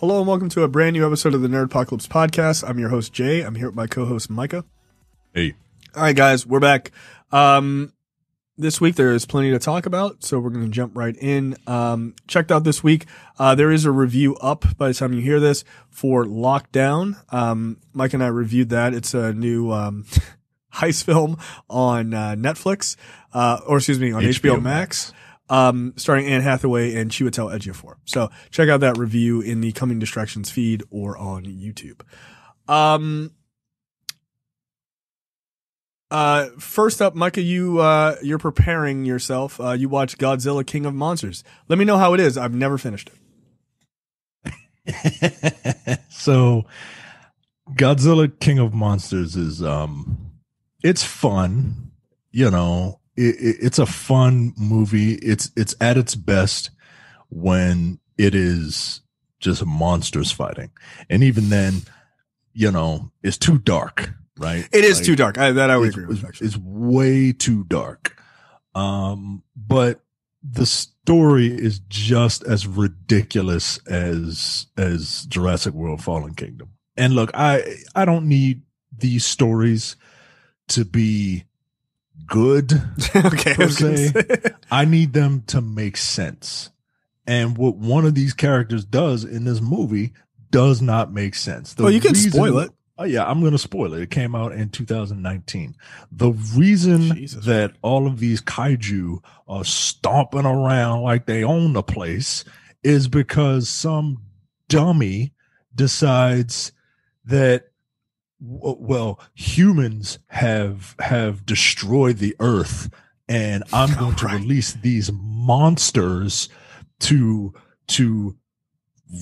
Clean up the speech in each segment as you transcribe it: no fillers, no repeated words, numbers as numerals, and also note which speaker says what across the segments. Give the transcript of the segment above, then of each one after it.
Speaker 1: Hello and welcome to a brand new episode of the Nerdpocalypse Podcast. I'm your host, Jay. I'm here with my co-host, Micah.
Speaker 2: Hey.
Speaker 1: All right, guys, we're back. This week there is plenty to talk about, so we're going to jump right in. Checked out this week. There is a review up by the time you hear this for Lockdown. Mike and I reviewed that. It's a new heist film on Netflix, on HBO Max. Starring Anne Hathaway and Chiwetel Ejiofor. So check out that review in the Coming Distractions feed or on YouTube. First up, Micah, you're preparing yourself. You watched Godzilla King of Monsters. Let me know how it is. I've never finished
Speaker 2: it. So Godzilla King of Monsters is, it's fun, you know. It's a fun movie. It's at its best when it is just monsters fighting. And even then, you know, it's too dark, right?
Speaker 1: It is too dark. I would agree with, actually.
Speaker 2: It's way too dark. But the story is just as ridiculous as Jurassic World Fallen Kingdom. And look, I don't need these stories to be good.
Speaker 1: Okay,
Speaker 2: per se. I need them to make sense. And what one of these characters does in this movie does not make sense.
Speaker 1: You can spoil it.
Speaker 2: Oh yeah, I'm going to spoil it. It came out in 2019. The reason that all of these kaiju are stomping around like they own the place is because some dummy decides that, well, humans have destroyed the earth, and I'm going to release these monsters to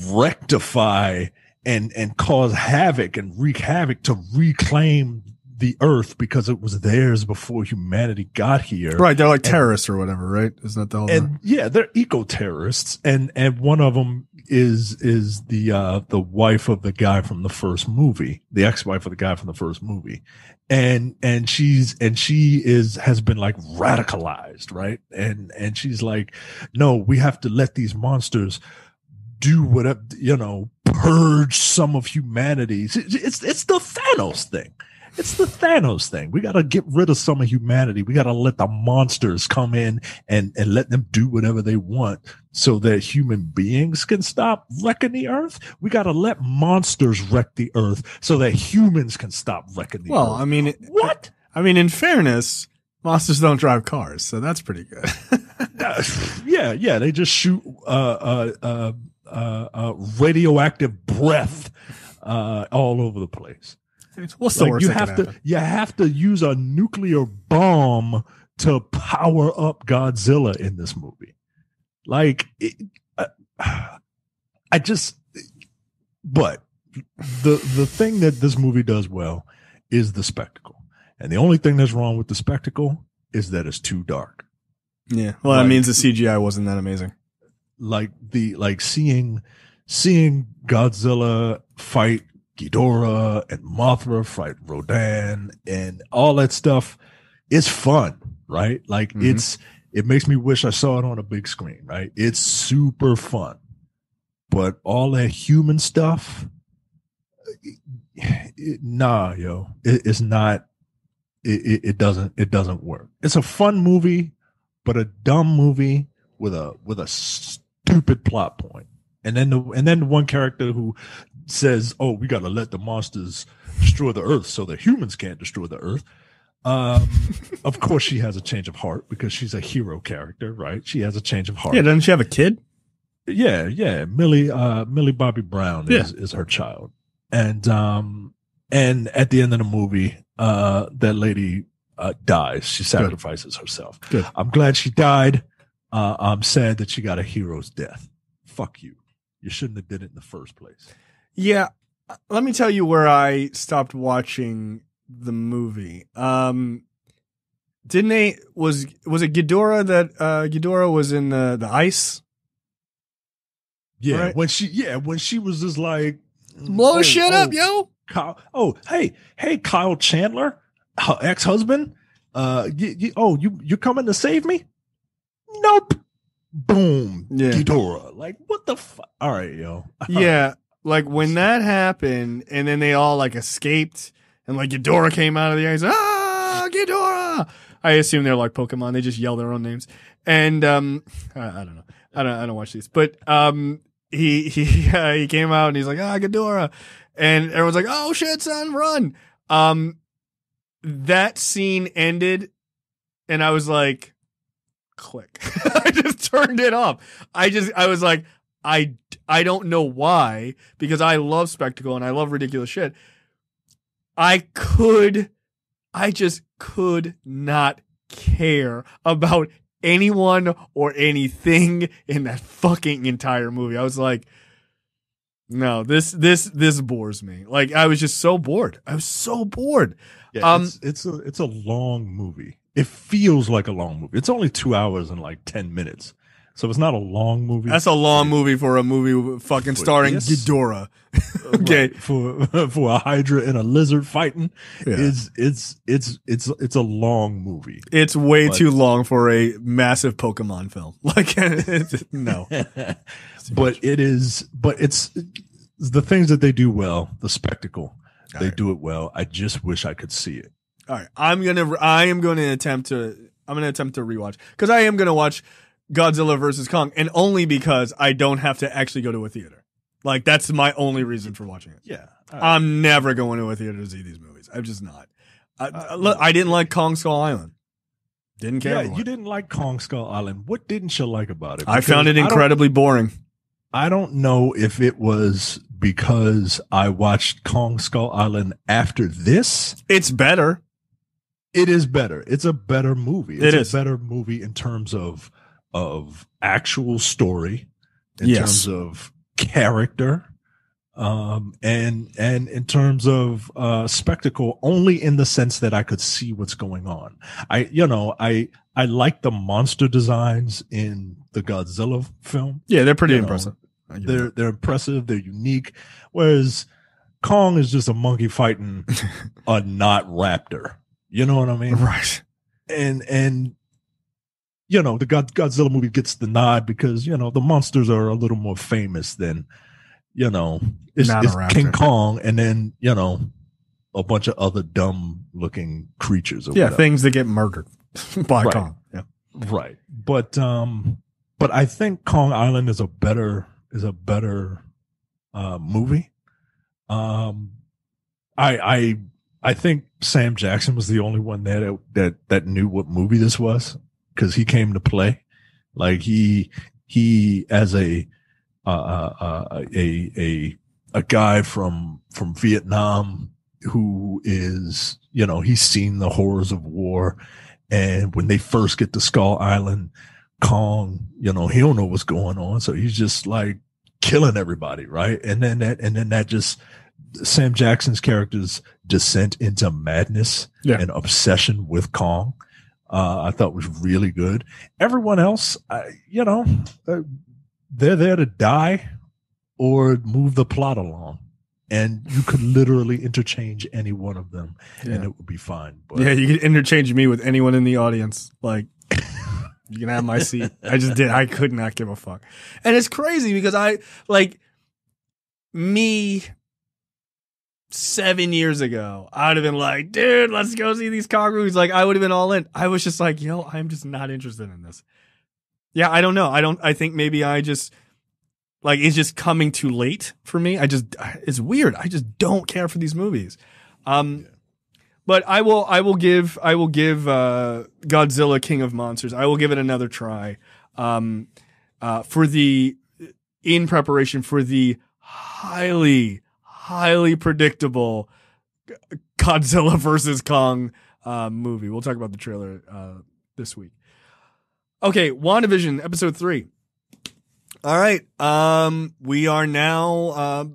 Speaker 2: rectify and cause havoc and wreak havoc to reclaim the earth because it was theirs before humanity got here.
Speaker 1: Right, they're like terrorists or whatever, right? Isn't that the whole?
Speaker 2: And yeah, they're eco-terrorists, and one of them is the wife of the guy from the first movie, the ex-wife of the guy from the first movie, and she has been like radicalized, right? And she's like, no, we have to let these monsters do whatever, you know, purge some of humanity. It's the Thanos thing. It's the Thanos thing. We got to get rid of some of humanity. We got to let the monsters come in and let them do whatever they want so that human beings can stop wrecking the earth. We got to let monsters wreck the earth so that humans can stop wrecking the earth.
Speaker 1: Well, I mean, what? I mean, in fairness, monsters don't drive cars, so that's pretty good.
Speaker 2: Yeah. They just shoot radioactive breath all over the place.
Speaker 1: What's the worst
Speaker 2: you have to use a nuclear bomb to power up Godzilla in this movie. But the thing that this movie does well is the spectacle. And the only thing that's wrong with the spectacle is that it's too dark.
Speaker 1: Yeah. Well, that means the CGI wasn't that amazing.
Speaker 2: Seeing Godzilla fight Ghidorah and Mothra fight Rodan and all that stuff is fun, right? Like it makes me wish I saw it on a big screen, right? It's super fun, but all that human stuff, it's not. It doesn't work. It's a fun movie, but a dumb movie with a stupid plot point. And then the one character who says, "Oh, we got to let the monsters destroy the earth so that humans can't destroy the earth." Of course, she has a change of heart because she's a hero character, right? She has a change of heart.
Speaker 1: Yeah, doesn't she have a kid?
Speaker 2: Yeah. Millie Bobby Brown is her child, and at the end of the movie, that lady dies. She sacrifices herself.
Speaker 1: Good.
Speaker 2: I'm glad she died. I'm sad that she got a hero's death. Fuck you. You shouldn't have did it in the first place.
Speaker 1: Yeah. Let me tell you where I stopped watching the movie. Was it Ghidorah that Ghidorah was in the ice?
Speaker 2: Yeah,
Speaker 1: right?
Speaker 2: when she was just like
Speaker 1: blow shit up, yo.
Speaker 2: Kyle, hey, Kyle Chandler, her ex-husband. You coming to save me? Nope. Boom. Yeah. Ghidorah. Like, what the fuck? All right, yo.
Speaker 1: Yeah. Like when that happened, and then they all like escaped, and like Ghidorah came out of the ice. Ah, Ghidorah! I assume they're like Pokemon. They just yell their own names. And I don't know. I don't watch these, but he came out and he's like, Ghidorah, and everyone's like, oh shit, son, run. That scene ended, and I was like, click. I just turned it off. I was like, I don't know why, because I love spectacle and I love ridiculous shit. I just could not care about anyone or anything in that fucking entire movie. I was like, no, this bores me. Like, I was just so bored. I was so bored.
Speaker 2: Yeah, it's a long movie. It feels like a long movie. It's only 2 hours and like 10 minutes. So it's not a long movie.
Speaker 1: That's a long movie for a movie fucking starring Ghidorah. Okay.
Speaker 2: Right. For a Hydra and a lizard fighting, it's a long movie.
Speaker 1: It's way too long for a massive Pokemon film. Like, no.
Speaker 2: But it's the things that they do well, the spectacle. They do it well. I just wish I could see it.
Speaker 1: All right. I'm going to attempt to rewatch, because I am going to watch Godzilla versus Kong, and only because I don't have to actually go to a theater. Like, that's my only reason for watching it.
Speaker 2: Yeah.
Speaker 1: I'm never going to a theater to see these movies. I'm just not. I didn't like Kong Skull Island. Didn't care.
Speaker 2: Yeah, you didn't like Kong Skull Island. What didn't you like about it?
Speaker 1: I found it incredibly boring.
Speaker 2: I don't know if it was because I watched Kong Skull Island after this.
Speaker 1: It's better.
Speaker 2: It is better. It's a better movie.
Speaker 1: It's
Speaker 2: a better movie in terms of actual story, in terms of character, and in terms of spectacle, only in the sense that I could see what's going on. I like the monster designs in the Godzilla film.
Speaker 1: Yeah, they're pretty impressive.
Speaker 2: They're impressive. They're unique. Whereas Kong is just a monkey fighting a not raptor. You know what I mean?
Speaker 1: Right.
Speaker 2: And the Godzilla movie gets the nod because, the monsters are a little more famous than, it's King Kong, and then, a bunch of other dumb looking creatures. Or whatever.
Speaker 1: Things that get murdered by Kong. Yeah.
Speaker 2: Right. But I think Kong Island is a better movie. I think Sam Jackson was the only one that knew what movie this was, because he came to play. Like he as a guy from Vietnam who is, he's seen the horrors of war, and when they first get to Skull Island, Kong, he don't know what's going on, so he's just like killing everybody, right? And then that just Sam Jackson's character's descent into madness and obsession with Kong, I thought was really good. Everyone else, they're there to die or move the plot along, and you could literally interchange any one of them, and it would be fine. But
Speaker 1: you could interchange me with anyone in the audience. Like, you can have my seat. I could not give a fuck. And it's crazy because 7 years ago, I would have been like, dude, let's go see these Kong movies. Like, I would have been all in. I was just like, I'm just not interested in this. Yeah, I don't know. I think maybe I just, like, it's just coming too late for me. It's weird. I just don't care for these movies. But I will give Godzilla King of Monsters, I will give it another try. In preparation for the highly predictable Godzilla versus Kong movie. We'll talk about the trailer this week. Okay, WandaVision episode 3. All right, we are now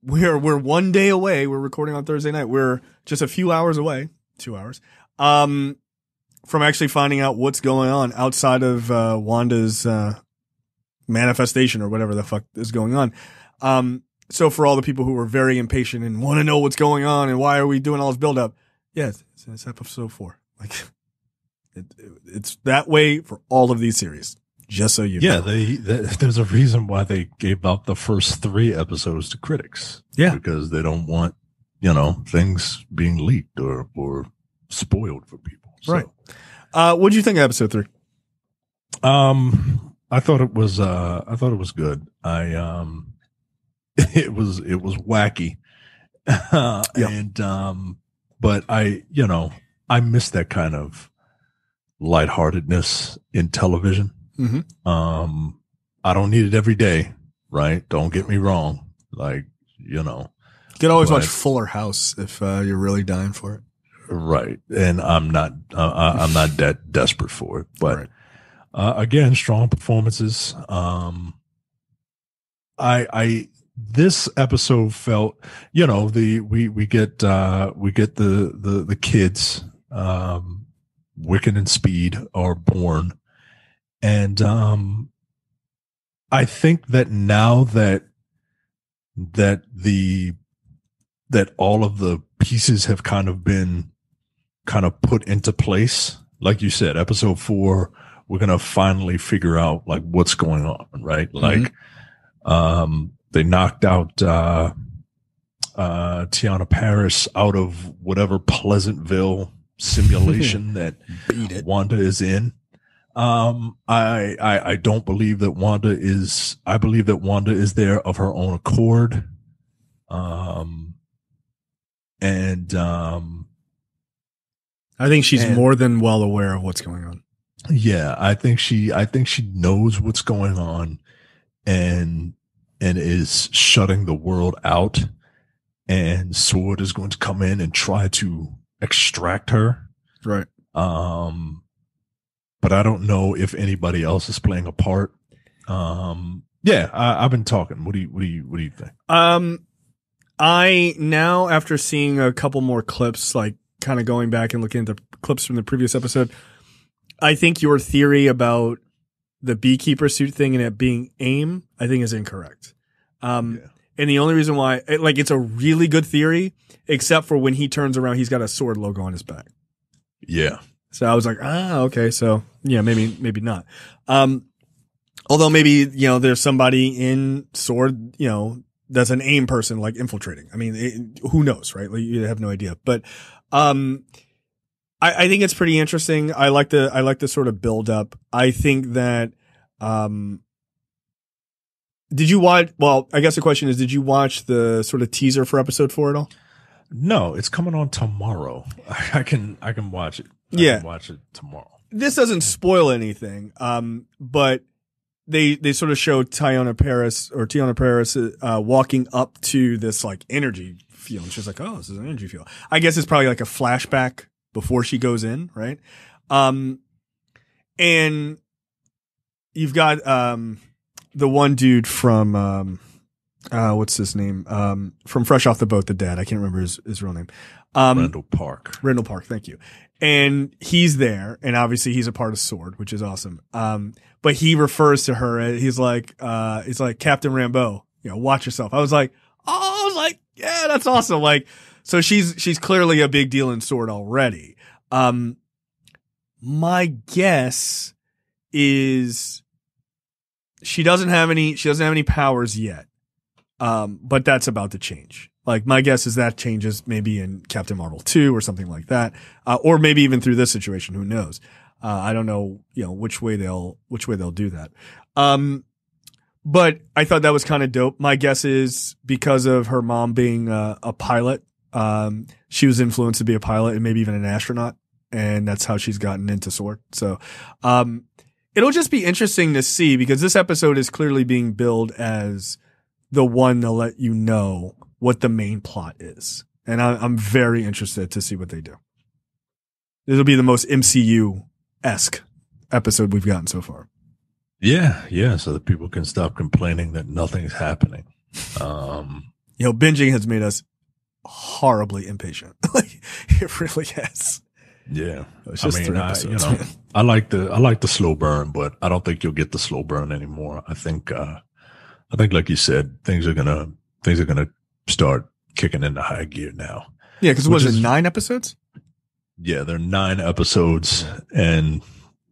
Speaker 1: we're 1 day away. We're recording on Thursday night. We're just a few hours away, 2 hours, from actually finding out what's going on outside of Wanda's manifestation or whatever the fuck is going on. So for all the people who are very impatient and want to know what's going on and why are we doing all this build up, it's episode 4. Like it's that way for all of these series. Just so you know.
Speaker 2: There's a reason why they gave out the first 3 episodes to critics.
Speaker 1: Yeah.
Speaker 2: Because they don't want, things being leaked or spoiled for people. So,
Speaker 1: right. What did you think of episode 3?
Speaker 2: I thought it was good. It was wacky. And, but I miss that kind of lightheartedness in television.
Speaker 1: Mm-hmm.
Speaker 2: I don't need it every day, right? Don't get me wrong. Like,
Speaker 1: you can always watch Fuller House if you're really dying for it.
Speaker 2: Right. And I'm not that desperate for it, but again, strong performances. This episode felt, we get the kids, Wiccan and Speed are born. And, I think that now that all of the pieces have kind of put into place, like you said, episode 4, we're going to finally figure out like what's going on, right?
Speaker 1: Mm-hmm.
Speaker 2: Like, they knocked out, Tiana Paris out of whatever Pleasantville simulation that Wanda is in. I don't believe that Wanda is, I believe that Wanda is there of her own accord.
Speaker 1: I think she's more than well aware of what's going on.
Speaker 2: Yeah. I think she knows what's going on and is shutting the world out, and SWORD is going to come in and try to extract her.
Speaker 1: Right.
Speaker 2: But I don't know if anybody else is playing a part. I've been talking. What do you think?
Speaker 1: I now, after seeing a couple more clips, like kind of going back and looking at the clips from the previous episode, I think your theory about the beekeeper suit thing and it being AIM, I think is incorrect. And the only reason why, it's a really good theory, except for when he turns around, he's got a SWORD logo on his back.
Speaker 2: Yeah.
Speaker 1: So I was like, okay. So yeah, maybe not. Although maybe, there's somebody in SWORD, that's an AIM person, like infiltrating. I mean, who knows, right? Like, you have no idea. But, I think it's pretty interesting. I like the sort of build up. I think that, did you watch, well, I guess the question is, did you watch the sort of teaser for episode 4 at all?
Speaker 2: No, it's coming on tomorrow. I can watch it. I can watch it tomorrow.
Speaker 1: This doesn't spoil anything. But they sort of show Tiana Paris walking up to this like energy field. And she's like, oh, this is an energy field. I guess it's probably like a flashback before she goes in, right? And you've got the one dude from what's his name? From Fresh Off the Boat, the dad. I can't remember his real name.
Speaker 2: Randall Park.
Speaker 1: Randall Park, thank you. And he's there, and obviously he's a part of SWORD, which is awesome. But he refers to her as, he's like Captain Rambeau, watch yourself. I was like, yeah, that's awesome. Like, so she's clearly a big deal in SWORD already. My guess is she doesn't have any powers yet. But that's about to change. Like, my guess is that changes maybe in Captain Marvel 2 or something like that. Or maybe even through this situation, who knows? I don't know, which way they'll do that. But I thought that was kind of dope. My guess is because of her mom being a pilot, she was influenced to be a pilot and maybe even an astronaut. And that's how she's gotten into SWORD. So, it'll just be interesting to see, because this episode is clearly being billed as the one to let you know what the main plot is. And I'm very interested to see what they do. It'll be the most MCU-esque episode we've gotten so far.
Speaker 2: Yeah. So that people can stop complaining that nothing's happening.
Speaker 1: Binging has made us horribly impatient. Like, it really has.
Speaker 2: Yeah.
Speaker 1: It's just
Speaker 2: I like the slow burn, but I don't think you'll get the slow burn anymore. I think like you said, things are gonna start kicking into high gear now.
Speaker 1: Yeah, because was it 9 episodes?
Speaker 2: Yeah, there are 9 episodes, and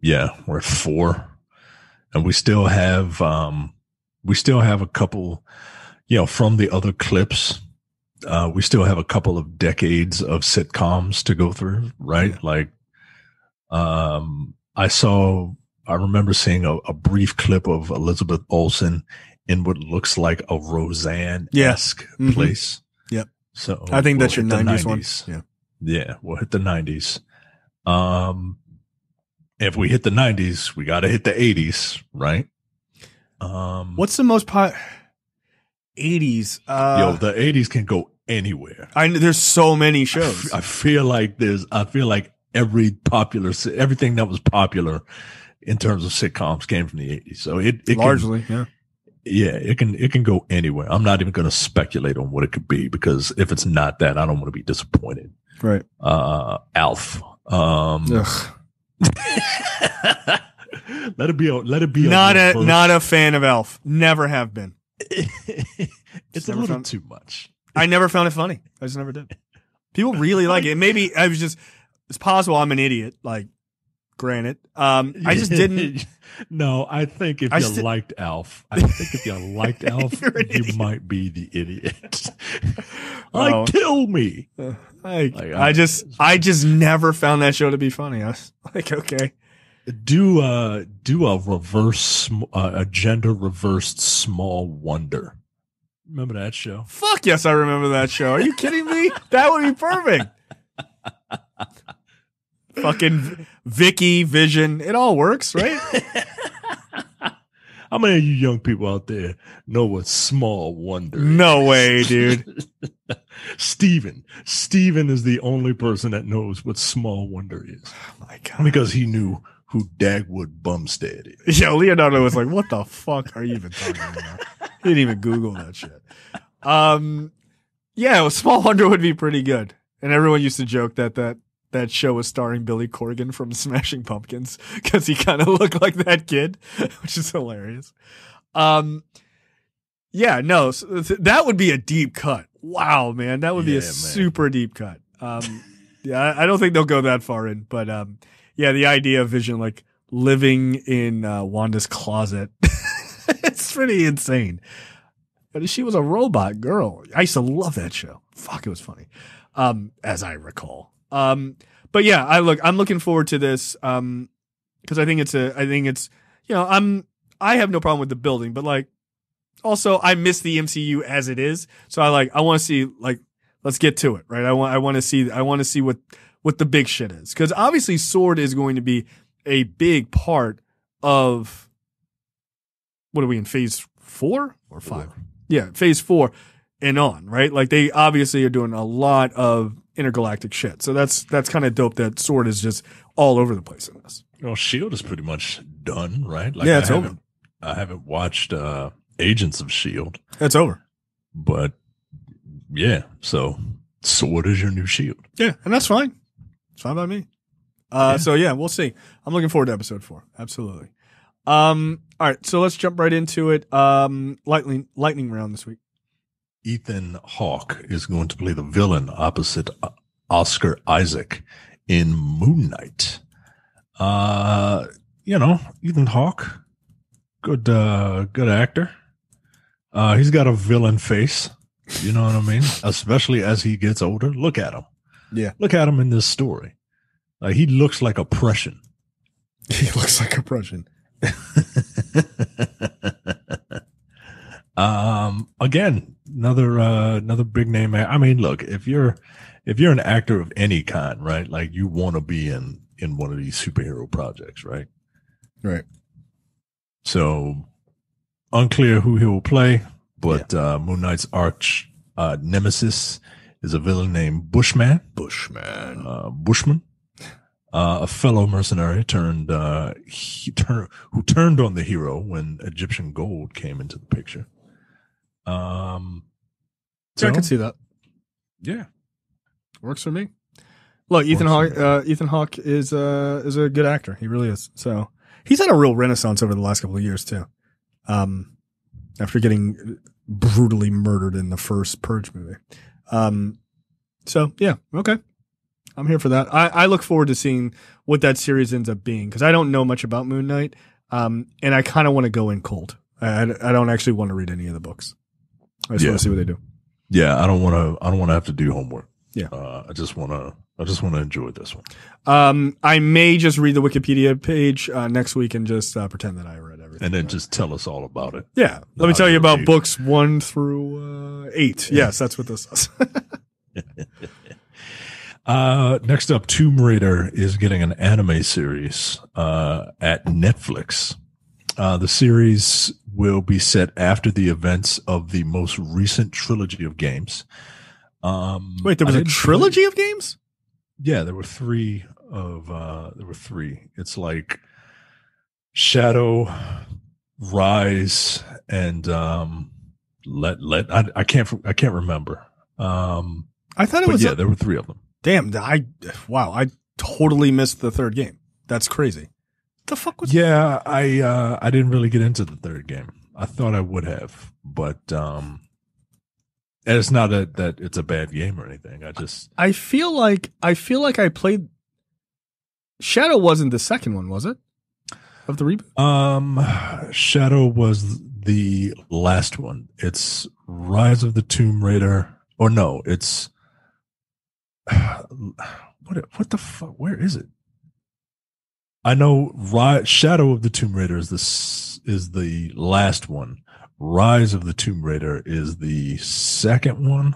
Speaker 2: yeah, we're at 4. And we still have a couple, from the other clips. We still have a couple of decades of sitcoms to go through, right? Yeah. I remember seeing a brief clip of Elizabeth Olsen in what looks like a Roseanne-esque place.
Speaker 1: Yep.
Speaker 2: So
Speaker 1: I think that's your 90s one. Yeah.
Speaker 2: Yeah. We'll hit the 90s. If we hit the 90s, we got to hit the 80s, right?
Speaker 1: What's the most 80s?
Speaker 2: The 80s can go anywhere.
Speaker 1: There's so many shows.
Speaker 2: I feel like everything that was popular in terms of sitcoms came from the 80s. So it
Speaker 1: largely,
Speaker 2: it can go anywhere. I'm not even going to speculate on what it could be, because if it's not that, I don't want to be disappointed.
Speaker 1: Right.
Speaker 2: Alf. Let it be.
Speaker 1: Not a fan of Alf. Never have been.
Speaker 2: It's a little too much.
Speaker 1: I never found it funny. I just never did. People really like it. Maybe it's possible I'm an idiot. Like, granted, I just didn't.
Speaker 2: No, I think if you liked Alf, you might be the idiot. Kill me.
Speaker 1: I just never found that show to be funny. I was like, okay.
Speaker 2: Do a gender reversed Small Wonder. Remember that show?
Speaker 1: Fuck yes, I remember that show. Are you kidding me? That would be perfect. Fucking Vicky, Vision, it all works, right?
Speaker 2: How many of you young people out there know what Small Wonder is?
Speaker 1: No way, dude.
Speaker 2: Steven is the only person that knows what Small Wonder is.
Speaker 1: Oh my God. Because
Speaker 2: he knew who Dagwood Bumstead is.
Speaker 1: Yeah, Leonardo was like, what the fuck are you even talking about? He didn't even Google that shit. Yeah, Small Wonder would be pretty good. And everyone used to joke that show was starring Billy Corgan from Smashing Pumpkins, because he kind of looked like that kid, which is hilarious. Yeah, no, so that would be a deep cut. Wow, man, that would be a super deep cut. Yeah, I don't think they'll go that far in, but yeah, the idea of Vision like living in Wanda's closet, it's pretty insane. But she was a robot girl. I used to love that show. Fuck, it was funny, as I recall. But yeah, I'm looking forward to this, cause I think it's, I have no problem with the building, but like, also I miss the MCU as it is. So I want to see, like, let's get to it, right? I want to see what the big shit is. Cause obviously S.W.O.R.D. is going to be a big part of, what are we in, phase 4 or 5? Yeah, phase 4 and on, right? Like they obviously are doing a lot of intergalactic shit. So that's kind of dope that S.W.O.R.D. is just all over the place in this.
Speaker 2: Well, S.H.I.E.L.D. is pretty much done, right? Like,
Speaker 1: yeah, it's over.
Speaker 2: I haven't watched Agents of S.H.I.E.L.D.
Speaker 1: It's over.
Speaker 2: But yeah, so S.W.O.R.D. is your new S.H.I.E.L.D. Yeah,
Speaker 1: and that's fine. It's fine by me. So yeah, we'll see. I'm looking forward to episode 4. Absolutely. All right, so let's jump right into it. Lightning round this week.
Speaker 2: Ethan Hawke is going to play the villain opposite Oscar Isaac in Moon Knight. Ethan Hawke, good actor. He's got a villain face. You know what I mean? Especially as he gets older. Look at him.
Speaker 1: Yeah.
Speaker 2: Look at him in this story. He looks like oppression.
Speaker 1: He looks like oppression.
Speaker 2: Again, another big name. I mean, look, if you're an actor of any kind, right? Like you want to be in one of these superhero projects, right?
Speaker 1: Right.
Speaker 2: So unclear who he will play, but Moon Knight's arch nemesis is a villain named Bushman, a fellow mercenary who turned on the hero when Egyptian gold came into the picture.
Speaker 1: I can see that.
Speaker 2: Yeah,
Speaker 1: works for me. Look, Ethan Hawke is a good actor. He really is. So he's had a real renaissance over the last couple of years too. After getting brutally murdered in the first Purge movie. So yeah, okay. I'm here for that. I look forward to seeing what that series ends up being, because I don't know much about Moon Knight. And I kind of want to go in cold. I don't actually want to read any of the books. I just want to see what they do.
Speaker 2: Yeah, I don't want to have to do homework.
Speaker 1: Yeah.
Speaker 2: I just want to enjoy this one.
Speaker 1: I may just read the Wikipedia page next week and just pretend that I read everything.
Speaker 2: And then just tell us all about it.
Speaker 1: Yeah. Let me tell you about books 1 through 8. Yes, that's what this is.
Speaker 2: Next up, Tomb Raider is getting an anime series at Netflix. The series will be set after the events of the most recent trilogy of games.
Speaker 1: Wait, there was a trilogy of games?
Speaker 2: Yeah, there were three. It's like Shadow, Rise, and I can't remember.
Speaker 1: I thought it was.
Speaker 2: Yeah, there were 3 of them.
Speaker 1: Damn! I totally missed the third game. That's crazy. The fuck was?
Speaker 2: Yeah, I didn't really get into the third game. I thought I would have, but and it's not that it's a bad game or anything. I
Speaker 1: feel like I played. Shadow wasn't the second one, was it? Of the reboot?
Speaker 2: Shadow was the last one. It's Rise of the Tomb Raider. Or no, it's what the fuck? Where is it? I know Shadow of the Tomb Raider is the last one. Rise of the Tomb Raider is the second one.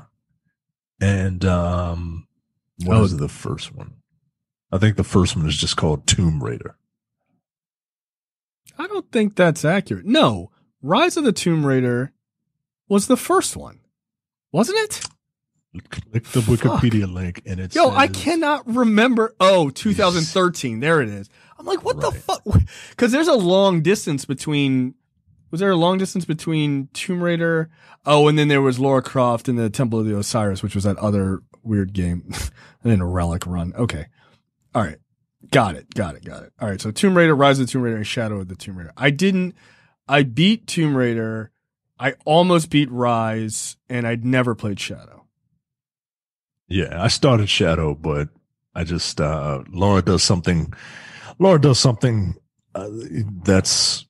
Speaker 2: And what is the first one? I think the first one is just called Tomb Raider.
Speaker 1: I don't think that's accurate. No, Rise of the Tomb Raider was the first one. Wasn't it?
Speaker 2: Click the Wikipedia link and it's.
Speaker 1: Yo, I cannot remember. Oh, 2013. There it is. I'm like, what the fuck? Because there's a long distance between. Was there a long distance between Tomb Raider? Oh, and then there was Lara Croft and the Temple of the Osiris, which was that other weird game. And then a Relic Run. Okay. All right. Got it. All right. So Tomb Raider, Rise of the Tomb Raider, and Shadow of the Tomb Raider. I beat Tomb Raider. I almost beat Rise, and I'd never played Shadow.
Speaker 2: Yeah, I started Shadow, but I just Laura does something that's,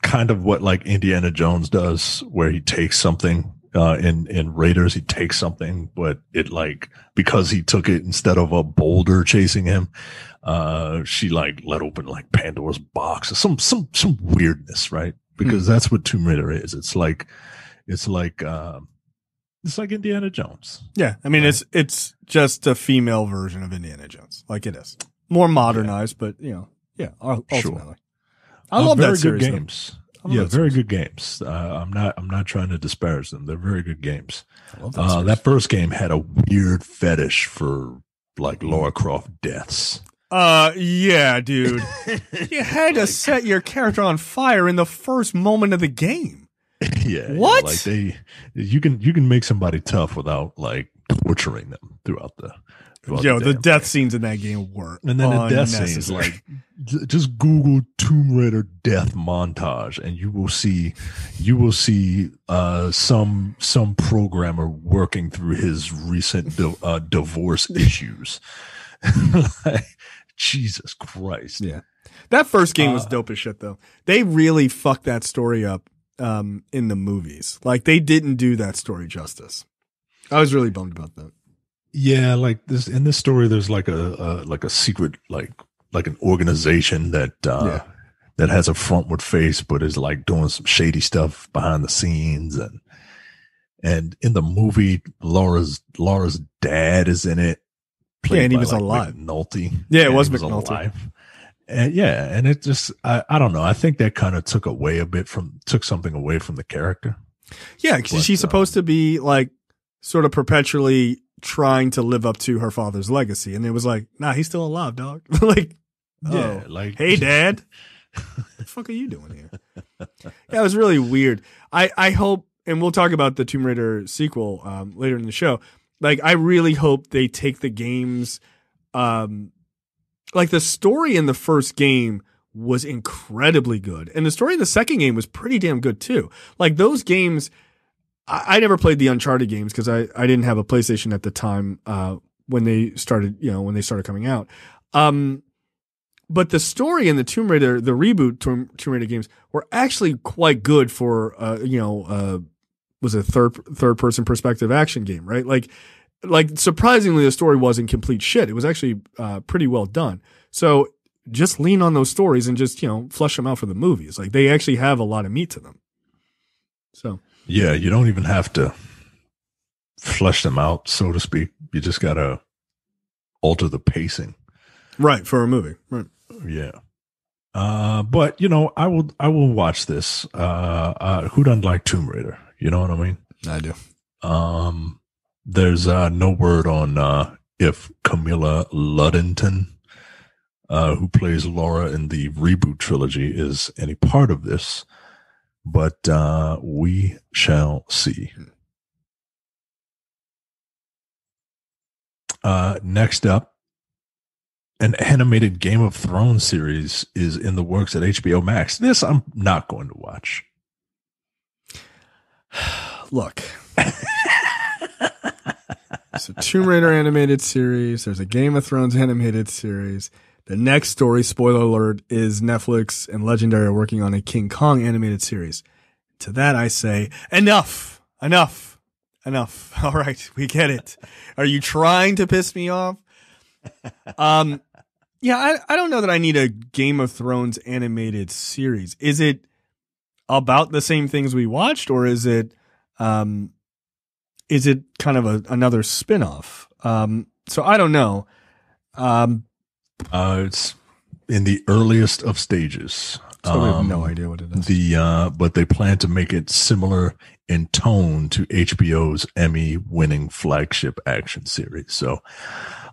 Speaker 2: kind of what like Indiana Jones does, where he takes something in Raiders, he takes something, but it like, because he took it instead of a boulder chasing him, she like let open like Pandora's box or some weirdness, right? Because that's what Tomb Raider is. It's like Indiana Jones.
Speaker 1: Yeah. I mean, right? It's just a female version of Indiana Jones. Like it is. More modernized, but ultimately. Sure. I love that series.
Speaker 2: Very good games. Yeah, very good games. I'm not trying to disparage them. They're very good games.
Speaker 1: I love that
Speaker 2: that first game had a weird fetish for like Lara Croft deaths.
Speaker 1: Yeah, dude. You had to set your character on fire in the first moment of the game.
Speaker 2: Yeah.
Speaker 1: What?
Speaker 2: Like you can make somebody tough without like torturing them throughout the.
Speaker 1: The death scenes in that game were
Speaker 2: and then the death scenes, like just Google Tomb Raider death montage, and you will see some programmer working through his recent divorce issues. Like, Jesus Christ!
Speaker 1: Yeah, that first game was dope as shit, though. They really fucked that story up in the movies. Like they didn't do that story justice. I was really bummed about that.
Speaker 2: Yeah, like this in this story, there's like a secret like an organization that has a frontward face, but is like doing some shady stuff behind the scenes, and in the movie, Laura's dad is in it.
Speaker 1: And he was alive.
Speaker 2: McNulty.
Speaker 1: Yeah, it was McNulty.
Speaker 2: Alive. And it just I don't know. I think that kind of took something away from the character.
Speaker 1: Yeah, because she's supposed to be like sort of perpetually trying to live up to her father's legacy, and it was like, nah, he's still alive, dog. Like, hey, Dad, what the fuck are you doing here? Yeah, it was really weird. I hope, and we'll talk about the Tomb Raider sequel later in the show. Like, I really hope they take the games, like the story in the first game was incredibly good, and the story in the second game was pretty damn good too. Like those games. I never played the Uncharted games because I didn't have a PlayStation at the time when they started coming out. But the story in the Tomb Raider, the reboot Tomb Raider games, were actually quite good for was a third person perspective action game, right? Like surprisingly, the story wasn't complete shit. It was actually pretty well done. So just lean on those stories and just flesh them out for the movies. Like they actually have a lot of meat to them. So
Speaker 2: yeah, you don't even have to flesh them out, so to speak. You just gotta alter the pacing,
Speaker 1: right, for a movie, right?
Speaker 2: Yeah. But I will watch this. Who doesn't like Tomb Raider? You know what I mean?
Speaker 1: I do.
Speaker 2: There's no word on if Camilla Luddington, who plays Laura in the reboot trilogy, is any part of this, but we shall see. Next up, an animated Game of Thrones series is in the works at HBO Max. This I'm not going to watch.
Speaker 1: Look. There's a Tomb Raider animated series. There's a Game of Thrones animated series. The next story, spoiler alert, is Netflix and Legendary are working on a King Kong animated series. To that I say, enough. All right, we get it. Are you trying to piss me off? Yeah, I don't know that I need a Game of Thrones animated series. Is it about the same things we watched, or is it kind of another spin-off? So I don't know.
Speaker 2: It's in the earliest of stages.
Speaker 1: So we have no idea what it is.
Speaker 2: But they plan to make it similar in tone to HBO's Emmy-winning flagship action series. So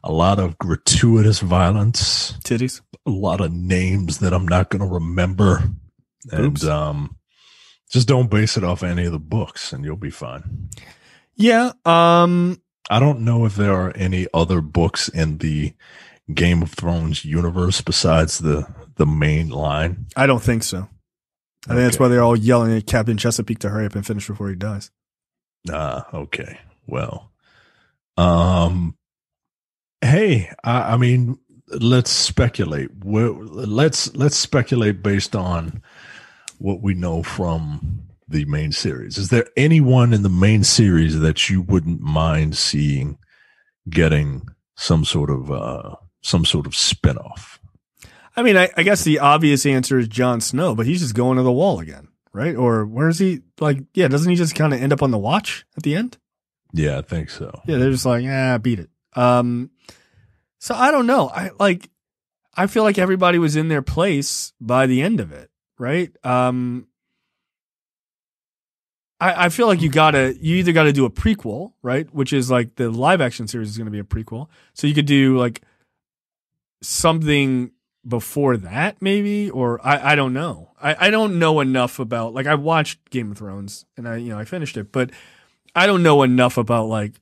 Speaker 2: a lot of gratuitous violence,
Speaker 1: titties,
Speaker 2: a lot of names that I'm not going to remember, and just don't base it off any of the books, and you'll be fine.
Speaker 1: Yeah.
Speaker 2: I don't know if there are any other books in the Game of Thrones universe besides the main line.
Speaker 1: I don't think so. I think that's why they're all yelling at Captain Chesapeake to hurry up and finish before he dies.
Speaker 2: Okay. Well, hey, I mean, let's speculate. Let's speculate based on what we know from the main series. Is there anyone in the main series that you wouldn't mind seeing getting some sort of spinoff?
Speaker 1: I mean, I guess the obvious answer is Jon Snow, but he's just going to the wall again, right? Or where is he? Doesn't he just kind of end up on the Watch at the end?
Speaker 2: Yeah, I think so.
Speaker 1: Yeah, they're just like, beat it. So I don't know. I feel like everybody was in their place by the end of it, right? I feel like you either gotta do a prequel, right? Which is like the live action series is going to be a prequel. So you could do like something before that maybe, or I don't know. I don't know enough about, like, I watched Game of Thrones and I finished it, but I don't know enough about like,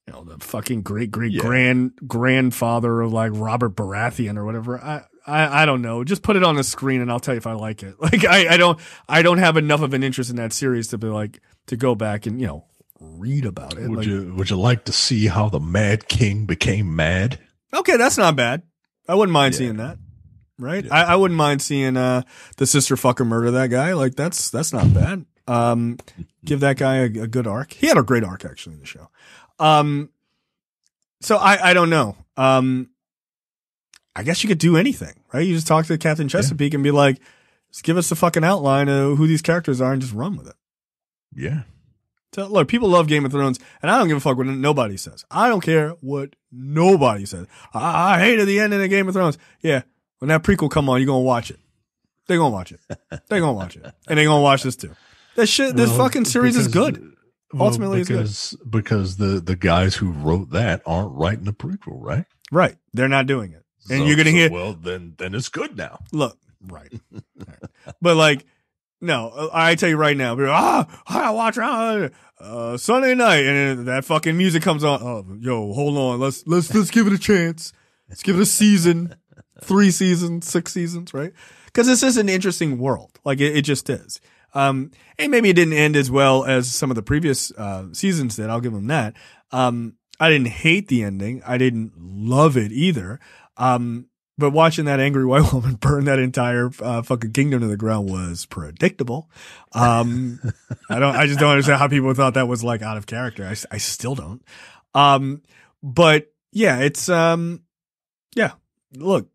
Speaker 1: the fucking great grandfather of like Robert Baratheon or whatever. I don't know. Just put it on the screen and I'll tell you if I like it. Like I don't have enough of an interest in that series to be like to go back and read about it.
Speaker 2: Would you like to see how the Mad King became mad? Okay,
Speaker 1: that's not bad. I wouldn't mind seeing that. Right? Yeah. I wouldn't mind seeing the sister fucker murder that guy. Like that's not bad. Give that guy a good arc. He had a great arc actually in the show. So I don't know. I guess you could do anything, right? You just talk to Captain Chesapeake and be like, just give us the fucking outline of who these characters are and just run with it.
Speaker 2: Yeah.
Speaker 1: So look, people love Game of Thrones and I don't give a fuck what nobody says. I don't care what nobody says. I hated the ending of Game of Thrones. Yeah. When that prequel come on, you're going to watch it. They're going to watch it. They're going to watch it. And they're going to watch this too. This fucking series is good. Ultimately, it's good.
Speaker 2: Because the guys who wrote that aren't writing the prequel, right?
Speaker 1: Right. They're not doing it. And you're going to hear.
Speaker 2: Well, then it's good now.
Speaker 1: Look, right. But like, no, I tell you right now, I watch Sunday night and that fucking music comes on. Oh, yo, hold on. Let's give it a chance. Let's give it a season, 3 seasons, 6 seasons, right? Because this is an interesting world. Like it just is. And maybe it didn't end as well as some of the previous seasons did. I'll give them that. I didn't hate the ending. I didn't love it either. But But watching that angry white woman burn that entire fucking kingdom to the ground was predictable. I just don't understand how people thought that was like out of character. I still don't. But yeah, it's yeah. Look,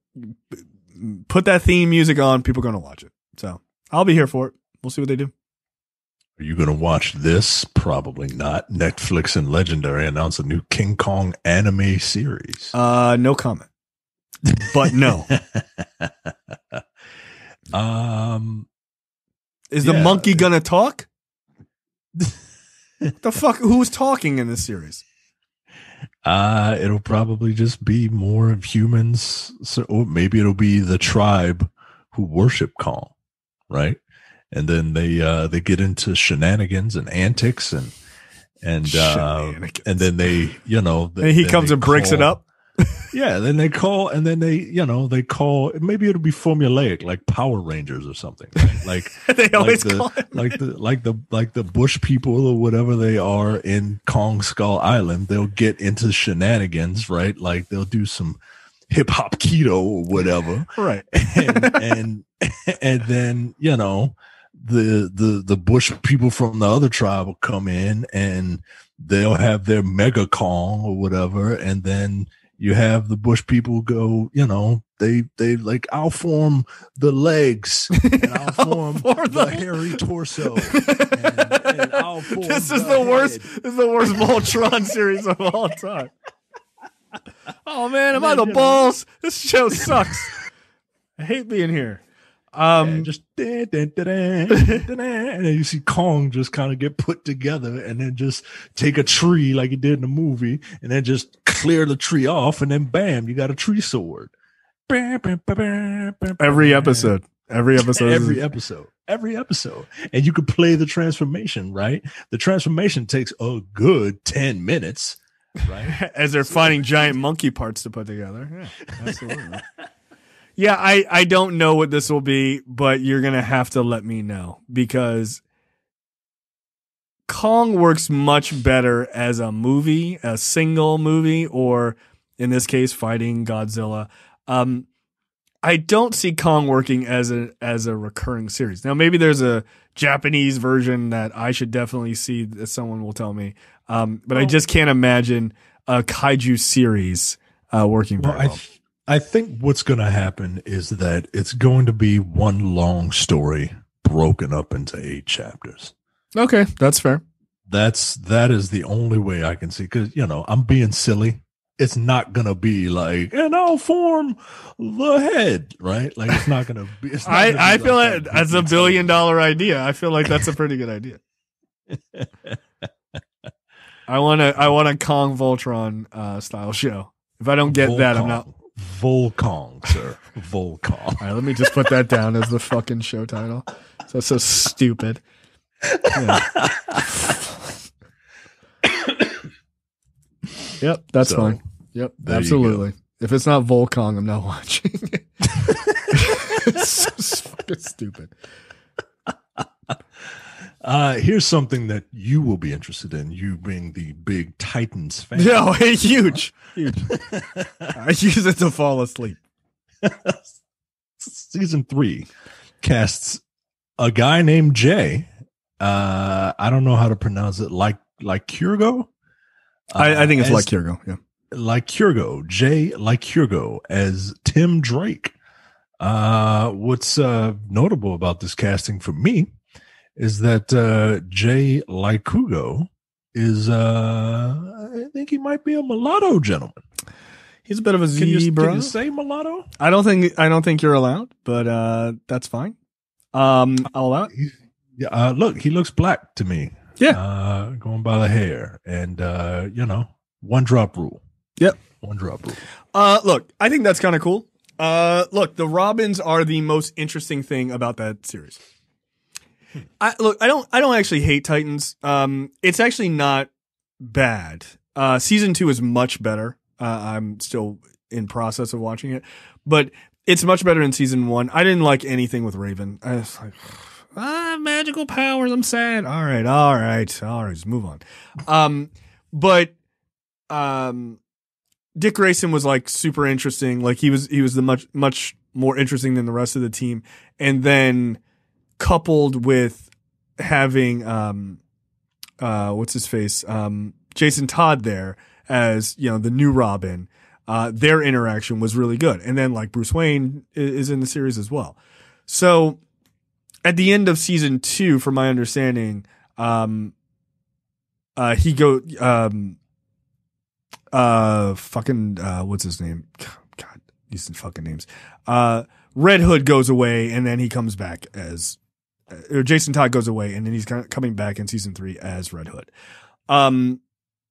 Speaker 1: put that theme music on. People are gonna watch it. So I'll be here for it. We'll see what they do.
Speaker 2: Are you going to watch this? Probably not. Netflix and Legendary announced a new King Kong anime series.
Speaker 1: No comment. But no. Is the monkey gonna talk? What the fuck? Who's talking in this series?
Speaker 2: It'll probably just be more of humans. So, or maybe it'll be the tribe who worship Kong, right? And then they get into shenanigans and antics and then they,
Speaker 1: he comes and breaks it up.
Speaker 2: Yeah, then they call, and then they call. Maybe it'll be formulaic, like Power Rangers or something. Right? Like
Speaker 1: they always call it.
Speaker 2: like the bush people or whatever they are in Kong Skull Island. They'll get into shenanigans, right? Like they'll do some hip hop keto or whatever,
Speaker 1: right?
Speaker 2: And then the bush people from the other tribe will come in and they'll have their mega Kong or whatever, and then you have the bush people go, they like, I'll form the legs and I'll form the hairy torso. And I'll form
Speaker 1: this is the worst. This is the worst Voltron series of all time. Oh man, am I the balls? This show sucks. I hate being here.
Speaker 2: Just and then you see Kong just kind of get put together and then just take a tree like he did in the movie and then just clear the tree off and then bam, you got a tree sword.
Speaker 1: Every episode. And
Speaker 2: you could play the transformation, right? The transformation takes a good 10 minutes, right?
Speaker 1: As they're finding giant monkey parts to put together. Yeah, absolutely. Yeah, I don't know what this will be, but you're going to have to let me know because Kong works much better as a movie, a single movie, or in this case, fighting Godzilla. I don't see Kong working as a recurring series. Now, maybe there's a Japanese version that I should definitely see that someone will tell me. But I just can't imagine a kaiju series working very well.
Speaker 2: I think what's going to happen is that it's going to be one long story broken up into 8 chapters.
Speaker 1: Okay, that's fair.
Speaker 2: That is the only way I can see, because I'm being silly. It's not going to be like, and I'll form the head, right? Like it's not going to be.
Speaker 1: I feel like that's $1 billion idea. I feel like that's a pretty good idea. I want a Kong Voltron style show. If I don't get
Speaker 2: VolKOng.
Speaker 1: that, I'm not.
Speaker 2: VolKOng, sir. VolKOng.
Speaker 1: All right, let me just put that down as the fucking show title. That's so stupid. Yeah. Yep, that's fine. Yep, absolutely. If it's not VolKOng, I'm not watching it. It's so fucking stupid.
Speaker 2: Here's something that you will be interested in, you being the big Titans fan.
Speaker 1: No, huge. I use it to fall asleep.
Speaker 2: Season 3 casts a guy named Jay. I don't know how to pronounce it. Like Kurgo?
Speaker 1: I think it's like Kurgo. Yeah.
Speaker 2: Like Kurgo. Jay like Kurgo as Tim Drake. What's notable about this casting for me is that Jay Lykugo is I think he might be a mulatto gentleman.
Speaker 1: He's a bit of a zebra.
Speaker 2: Can you say mulatto?
Speaker 1: I don't think you're allowed, but that's fine. I'll allow it.
Speaker 2: Look, he looks black to me.
Speaker 1: Yeah.
Speaker 2: Going by the hair and one drop rule.
Speaker 1: Yep.
Speaker 2: One drop rule.
Speaker 1: Look, I think that's kind of cool. Look, the Robins are the most interesting thing about that series. I don't actually hate Titans. It's actually not bad. Season 2 is much better. I'm still in process of watching it, but it's much better than season 1. I didn't like anything with Raven. I was like, magical powers. I'm sad. All right. Just move on. But Dick Grayson was like super interesting. Like he was the much more interesting than the rest of the team. And then coupled with having what's his face? Jason Todd there as, you know, the new Robin. Their interaction was really good. And then like Bruce Wayne is in the series as well. So at the end of season 2, from my understanding, fucking what's his name? God, these fucking names. Red Hood goes away and then he comes back as, or Jason Todd goes away and then he's coming back in season 3 as Red Hood.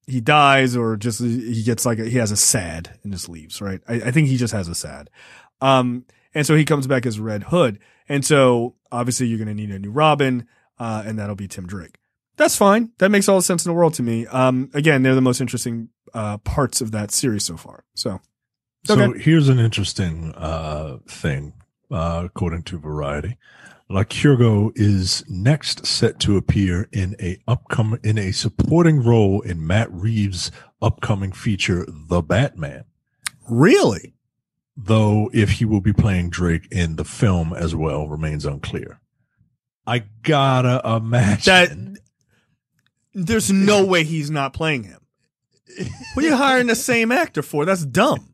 Speaker 1: He dies or just he gets like he has a SAD and just leaves, right? I think he just has a SAD. And so he comes back as Red Hood. And so obviously you're going to need a new Robin, and that'll be Tim Drake. That's fine. That makes all the sense in the world to me. Again, they're the most interesting parts of that series so far. So
Speaker 2: here's an interesting thing, according to Variety. Lycurgo is next set to appear in a supporting role in Matt Reeves' upcoming feature, The Batman.
Speaker 1: Really?
Speaker 2: Though if he will be playing Drake in the film as well remains unclear. I gotta imagine
Speaker 1: that there's no way he's not playing him. What are you hiring the same actor for? That's dumb.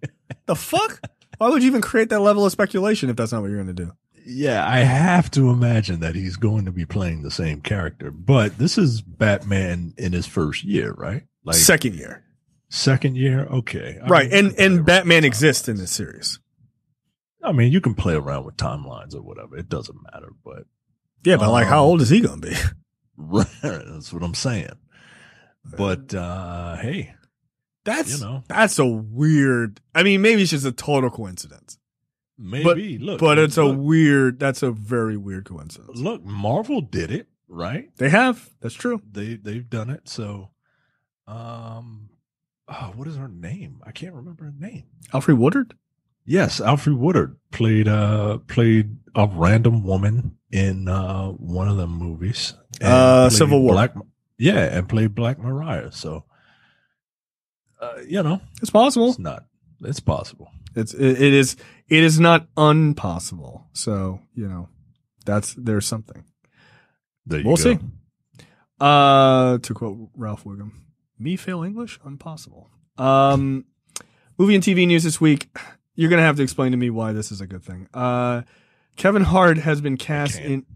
Speaker 1: The fuck? Why would you even create that level of speculation if that's not what you're going to do?
Speaker 2: Yeah, I have to imagine that he's going to be playing the same character. But this is Batman in his first year, right?
Speaker 1: Like second year.
Speaker 2: Second year? Okay.
Speaker 1: Right. And Batman exists in this series.
Speaker 2: I mean, you can play around with timelines or whatever. It doesn't matter. But
Speaker 1: yeah, but like how old is he going to be?
Speaker 2: Right. That's what I'm saying. But hey.
Speaker 1: That's a weird, I mean, maybe it's just a total coincidence.
Speaker 2: Maybe.
Speaker 1: That's a very weird coincidence.
Speaker 2: Look, Marvel did it, right?
Speaker 1: They have. That's true.
Speaker 2: They've done it. So, what is her name? I can't remember her name.
Speaker 1: Alfred Woodard?
Speaker 2: Yes, Alfred Woodard played a random woman in one of them movies.
Speaker 1: Civil War.
Speaker 2: And played Black Mariah. So,
Speaker 1: it's possible.
Speaker 2: It's possible.
Speaker 1: It is not unpossible. So, there's something. We'll see. To quote Ralph Wiggum, me fail English? Impossible. Movie and TV news this week. You're going to have to explain to me why this is a good thing. Kevin Hart has been cast in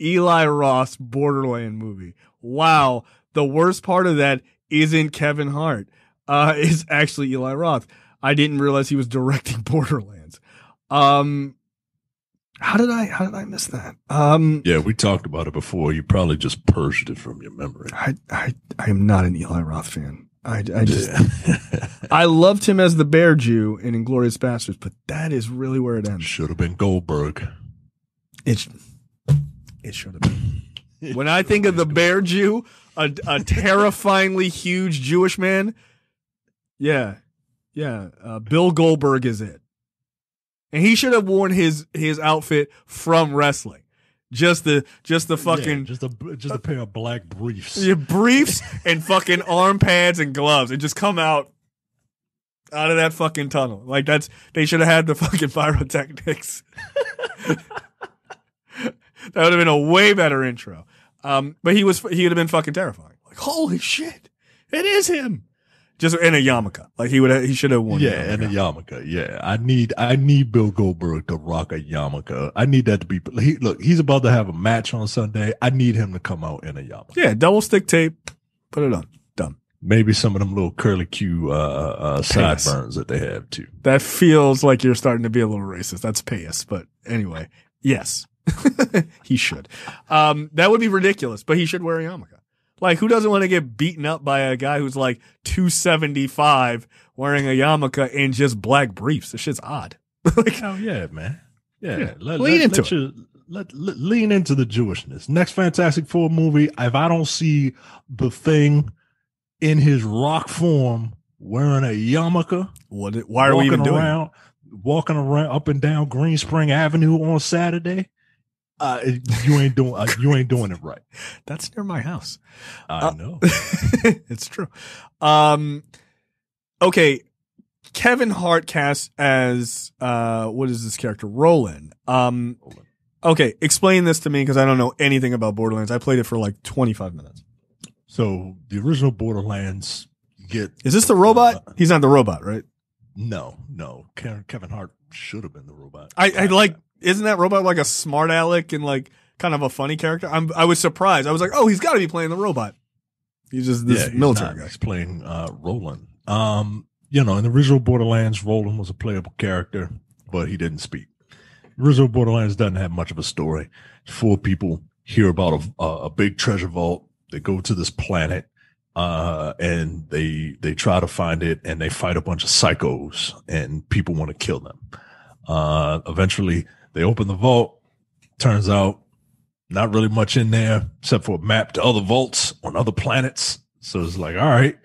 Speaker 1: Eli Roth's Borderland movie. Wow. The worst part of that isn't Kevin Hart. Is actually Eli Roth. I didn't realize he was directing Borderlands. How did I miss that?
Speaker 2: Yeah, we talked about it before. You probably just purged it from your memory.
Speaker 1: I am not an Eli Roth fan. I just I loved him as the Bear Jew in Inglourious Basterds, but that is really where it ends.
Speaker 2: Should have been Goldberg.
Speaker 1: It should have been. When I think of the Bear Jew, a terrifyingly huge Jewish man. Yeah. Bill Goldberg is it. And he should have worn his outfit from wrestling. Just the fucking
Speaker 2: just a pair of black briefs.
Speaker 1: Yeah, briefs and fucking arm pads and gloves and just come out of that fucking tunnel. Like they should have had the fucking pyrotechnics. That would have been a way better intro. But he would have been fucking terrifying. Like, holy shit, it is him. Just in a yarmulke, like he should have worn.
Speaker 2: Yeah, in a yarmulke. Yeah, I need Bill Goldberg to rock a yarmulke. I need that to be. He's about to have a match on Sunday. I need him to come out in a yarmulke.
Speaker 1: Yeah, double stick tape, put it on, done.
Speaker 2: Maybe some of them little curly Q sideburns that they have too.
Speaker 1: That feels like you're starting to be a little racist. That's payas, but anyway, yes, he should. That would be ridiculous, but he should wear a yarmulke. Like, who doesn't want to get beaten up by a guy who's like 275 wearing a yarmulke and just black briefs? This shit's odd.
Speaker 2: Like, oh yeah, man. Yeah.
Speaker 1: Lean into it.
Speaker 2: Lean into the Jewishness. Next Fantastic Four movie, if I don't see the Thing in his rock form wearing a yarmulke,
Speaker 1: why are we even doing
Speaker 2: walking around up and down Green Spring Avenue on Saturday, You ain't doing it right.
Speaker 1: That's near my house.
Speaker 2: I know.
Speaker 1: It's true. Okay. Kevin Hart cast as, what is this character? Roland. Okay. Explain this to me because I don't know anything about Borderlands. I played it for like 25 minutes.
Speaker 2: So the original Borderlands,
Speaker 1: is this the robot? He's not the robot, right?
Speaker 2: No. Kevin Hart should have been the robot.
Speaker 1: I like, isn't that robot like a smart aleck and like kind of a funny character? I was surprised. I was like, oh, he's got to be playing the robot. He's just this military guy.
Speaker 2: He's playing Roland. In the original Borderlands, Roland was a playable character, but he didn't speak. The original Borderlands doesn't have much of a story. 4 people hear about a big treasure vault. They go to this planet, and they try to find it, and they fight a bunch of psychos, and people want to kill them. Eventually, they open the vault. Turns out, not really much in there except for a map to other vaults on other planets. So it's like, all right.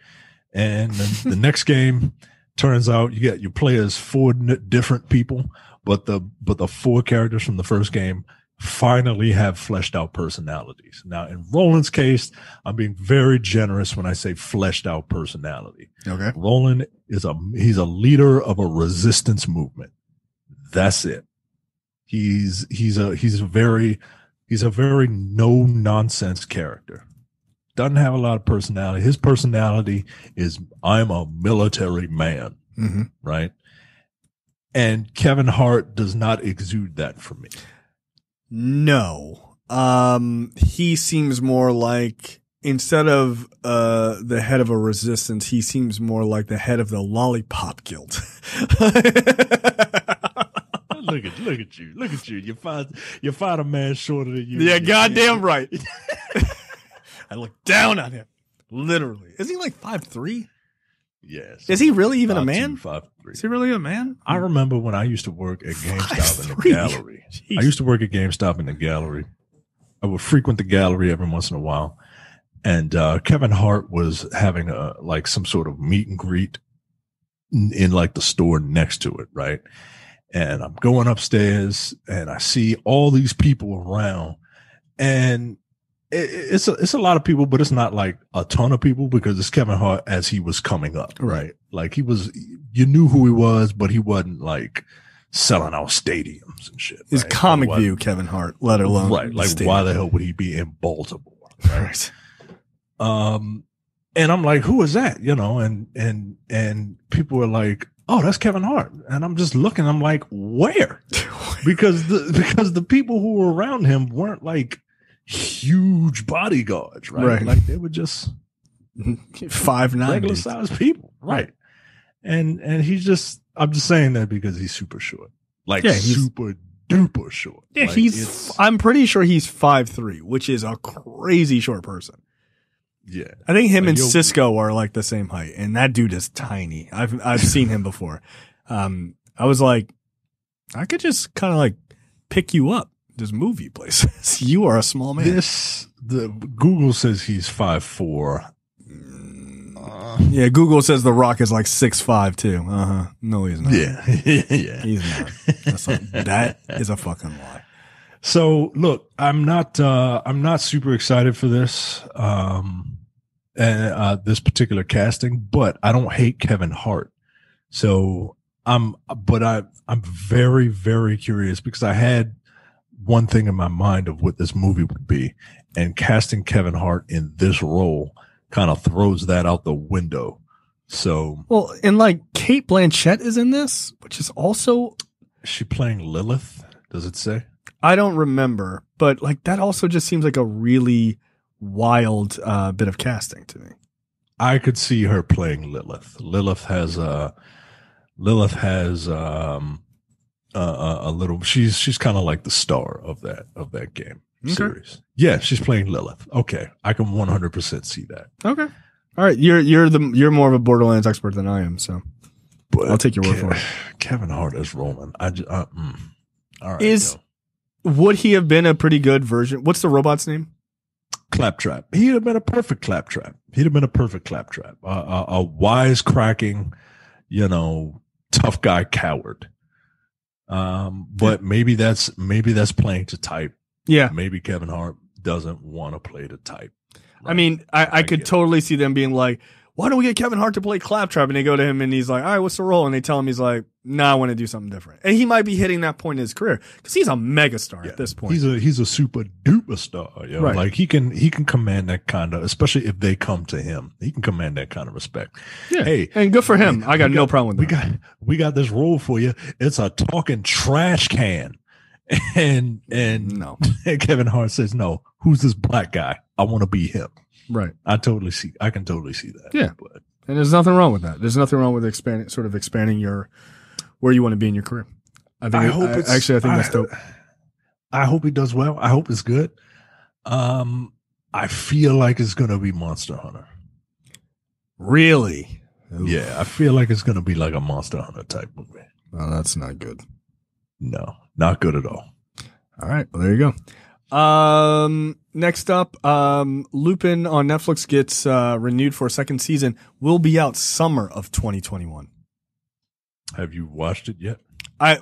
Speaker 2: And then the next game turns out you play as 4 different people, but the 4 characters from the first game finally have fleshed out personalities. Now, in Roland's case, I'm being very generous when I say fleshed out personality.
Speaker 1: Okay.
Speaker 2: Roland he's a leader of a resistance movement. That's it. He's a very no nonsense character. Doesn't have a lot of personality. His personality is I'm a military man, right? And Kevin Hart does not exude that for me.
Speaker 1: No. He seems more like, instead of the head of a resistance, he seems more like the head of the Lollipop Guild.
Speaker 2: Look at you. You find a man shorter than you.
Speaker 1: Yeah, goddamn right. I look down on him. Literally. Is he like 5'3"?
Speaker 2: Yes.
Speaker 1: Is he really even a man?
Speaker 2: 5'3".
Speaker 1: Is he really a man?
Speaker 2: I remember when I used to work at GameStop in the gallery.
Speaker 1: Jeez.
Speaker 2: I used to work at GameStop in the gallery. I would frequent the gallery every once in a while. And Kevin Hart was having some sort of meet and greet in like the store next to it, right? And I'm going upstairs and I see all these people around, and it's a lot of people, but it's not like a ton of people because it's Kevin Hart as he was coming up, right? Like you knew who he was, but he wasn't like selling out stadiums and shit.
Speaker 1: His comic view, Kevin Hart, let alone
Speaker 2: like stadium. Why the hell would he be in Baltimore? Right. And I'm like, who is that? And people were like, oh, that's Kevin Hart. And I'm just looking, I'm like, where? because the people who were around him weren't like huge bodyguards, right? Like they were just
Speaker 1: 5'9"
Speaker 2: regular sized people. Right. And he's just, I'm just saying that because he's super short. Like super duper short.
Speaker 1: Yeah,
Speaker 2: like
Speaker 1: I'm pretty sure he's 5'3", which is a crazy short person.
Speaker 2: Yeah.
Speaker 1: I think him and Cisco are like the same height, and that dude is tiny. I've seen him before. I was like, I could just kind of like pick you up, just move you places. You are a small man.
Speaker 2: Google says he's 5'4".
Speaker 1: Yeah, Google says The Rock is like 6'5" too. No, he's not.
Speaker 2: Yeah. Yeah.
Speaker 1: He's not. That is a fucking lie.
Speaker 2: So look, I'm not super excited for this, this particular casting, but I don't hate Kevin Hart. So I'm very, very curious because I had one thing in my mind of what this movie would be, and casting Kevin Hart in this role kind of throws that out the window. So,
Speaker 1: well, and like Cate Blanchett is in this, which is also,
Speaker 2: is she playing Lilith? Does it say?
Speaker 1: I don't remember, but like that also just seems like a really wild bit of casting to me.
Speaker 2: I could see her playing Lilith. Lilith has a little. She's kind of like the star of that game series. Yeah, she's playing Lilith. Okay, I can 100% see that.
Speaker 1: Okay, all right. You're more of a Borderlands expert than I am, so I'll take your word for it.
Speaker 2: Kevin Hart as Roland. All right.
Speaker 1: Would he have been a pretty good version? What's the robot's name?
Speaker 2: Claptrap. He'd have been a perfect Claptrap. A wisecracking, tough guy coward. But maybe that's playing to type.
Speaker 1: Yeah.
Speaker 2: Maybe Kevin Hart doesn't want to play the type.
Speaker 1: I mean, I could totally see them being like, why don't we get Kevin Hart to play Claptrap? And they go to him and he's like, all right, what's the role? And they tell him, he's like, nah, I want to do something different. And he might be hitting that point in his career because he's a megastar at this point.
Speaker 2: He's a super duper star. Right. Like he can command that kind of, especially if they come to him, he can command that kind of respect.
Speaker 1: Yeah. Hey, and good for him. I got no problem with
Speaker 2: that. We got this role for you. It's a talking trash can. And
Speaker 1: no.
Speaker 2: Kevin Hart says, no, who's this black guy? I want to be him.
Speaker 1: Right.
Speaker 2: I can totally see that.
Speaker 1: Yeah. But, and there's nothing wrong with that. There's nothing wrong with expanding your, where you want to be in your career. I think that's dope.
Speaker 2: I hope he does well. I hope it's good. I feel like it's going to be Monster Hunter.
Speaker 1: Really?
Speaker 2: Oof. Yeah. I feel like it's going to be like a Monster Hunter type movie.
Speaker 1: Well, that's not good.
Speaker 2: No, not good at all.
Speaker 1: All right. Well, there you go. Next up, Lupin on Netflix gets renewed for a second season. Will be out summer of 2021. Have
Speaker 2: you watched it yet?
Speaker 1: I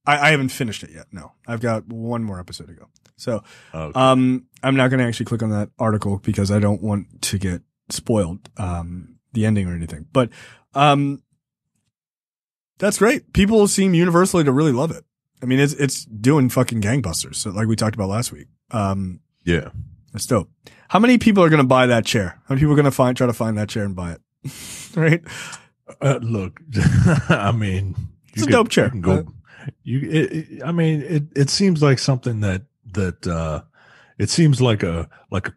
Speaker 1: haven't finished it yet. No, I've got one more episode to go. So, okay. I'm not going to actually click on that article because I don't want to get spoiled, the ending or anything. But, that's great. People seem universally to really love it. I mean, it's doing fucking gangbusters. So like we talked about last week.
Speaker 2: Yeah.
Speaker 1: That's dope. How many people are going to buy that chair? How many people are going to try to find that chair and buy it? Right?
Speaker 2: Look, I mean,
Speaker 1: it's a dope chair.
Speaker 2: It seems like something that it seems like a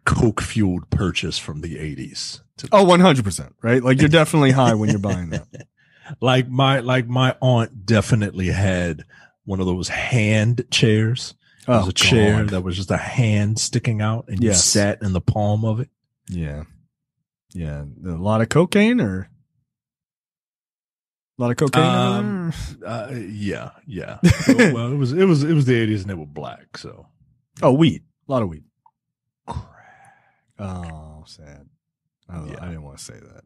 Speaker 2: coke fueled purchase from the 80s.
Speaker 1: 100%. Right? Like you're definitely high when you're buying that.
Speaker 2: Like my aunt definitely had one of those hand chairs. It was a chair that was just a hand sticking out and you sat in the palm of it.
Speaker 1: Yeah. Yeah. A lot of cocaine or a lot of cocaine?
Speaker 2: Yeah. Well, it was the 80s and they were black. So.
Speaker 1: Oh, weed. A lot of weed. Crack. Oh, sad. I didn't want to say that.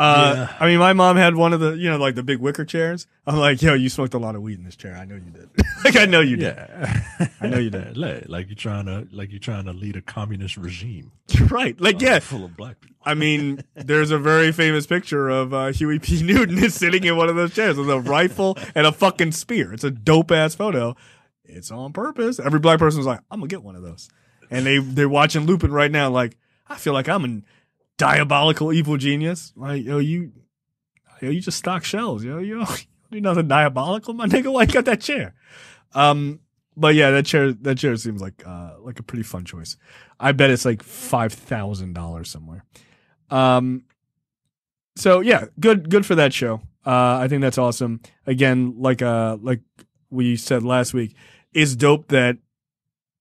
Speaker 1: I mean, my mom had one of the, like the big wicker chairs. I'm like, yo, you smoked a lot of weed in this chair. I know you did. Like, I know you did.
Speaker 2: Yeah.
Speaker 1: I know you did.
Speaker 2: Like you're trying to lead a communist regime.
Speaker 1: Right. Like, yeah.
Speaker 2: Full of black people.
Speaker 1: I mean, there's a very famous picture of Huey P. Newton sitting in one of those chairs with a rifle and a fucking spear. It's a dope ass photo. It's on purpose. Every black person was like, I'm gonna get one of those. And they're watching Lupin right now. Like, I feel like I'm an diabolical evil genius. Like, you just stock shells. You do nothing diabolical, my nigga. Why you got that chair? But yeah, that chair seems like a pretty fun choice. I bet it's like $5,000 somewhere. So yeah, good for that show. I think that's awesome. Again, like we said last week, it's dope that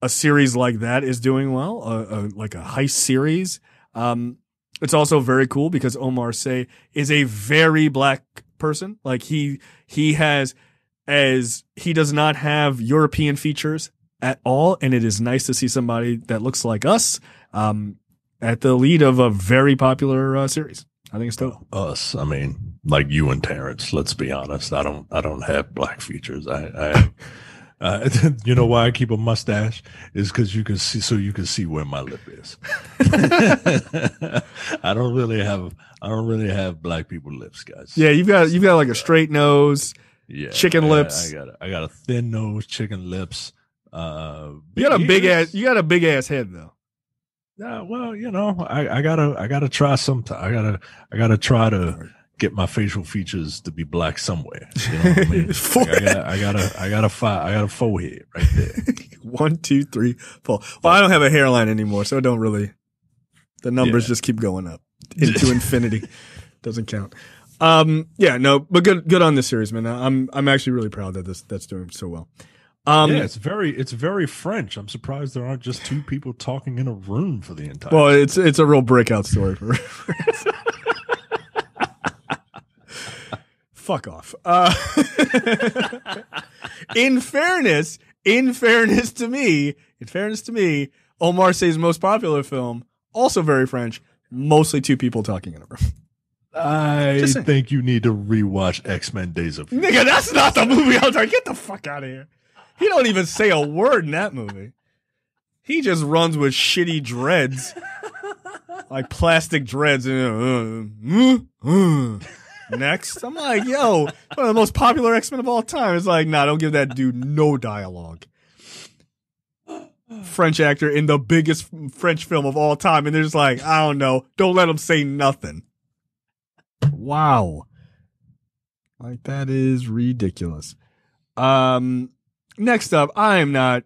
Speaker 1: a series like that is doing well, like a heist series. It's also very cool because Omar Sy is a very black person. Like he does not have European features at all. And it is nice to see somebody that looks like us, at the lead of a very popular, series. I think it's dope.
Speaker 2: Us. I mean, like you and Terrence, let's be honest. I don't have black features. I you know why I keep a mustache is because you can see where my lip is. I don't really have black people lips, guys.
Speaker 1: Yeah, you've got like a straight nose, chicken lips.
Speaker 2: I got a thin nose, chicken lips.
Speaker 1: You got a big ass head though.
Speaker 2: Well, I gotta try sometime. I gotta try to get my facial features to be black somewhere. You know what I mean? I got a forehead right there.
Speaker 1: 1, 2, 3, 4. Well, I don't have a hairline anymore, so the numbers just keep going up into infinity. Doesn't count. But good on this series, man. I'm actually really proud that that's doing so well.
Speaker 2: It's very French. I'm surprised there aren't just two people talking in a room for the entire.
Speaker 1: Well, it's a real breakout story for. Fuck off. In fairness to me, Omar Sy's most popular film, also very French, mostly two people talking in a room.
Speaker 2: I think you need to rewatch X-Men Days of Future.
Speaker 1: Nigga, that's not the movie I was like, get the fuck out of here. He don't even say a word in that movie. He just runs with shitty dreads, like plastic dreads. Next, I'm like, yo, one of the most popular X-Men of all time. It's like, nah, don't give that dude no dialogue. French actor in the biggest French film of all time, and they're just like, I don't know, don't let him say nothing. Wow. Like, that is ridiculous. Next up, I am not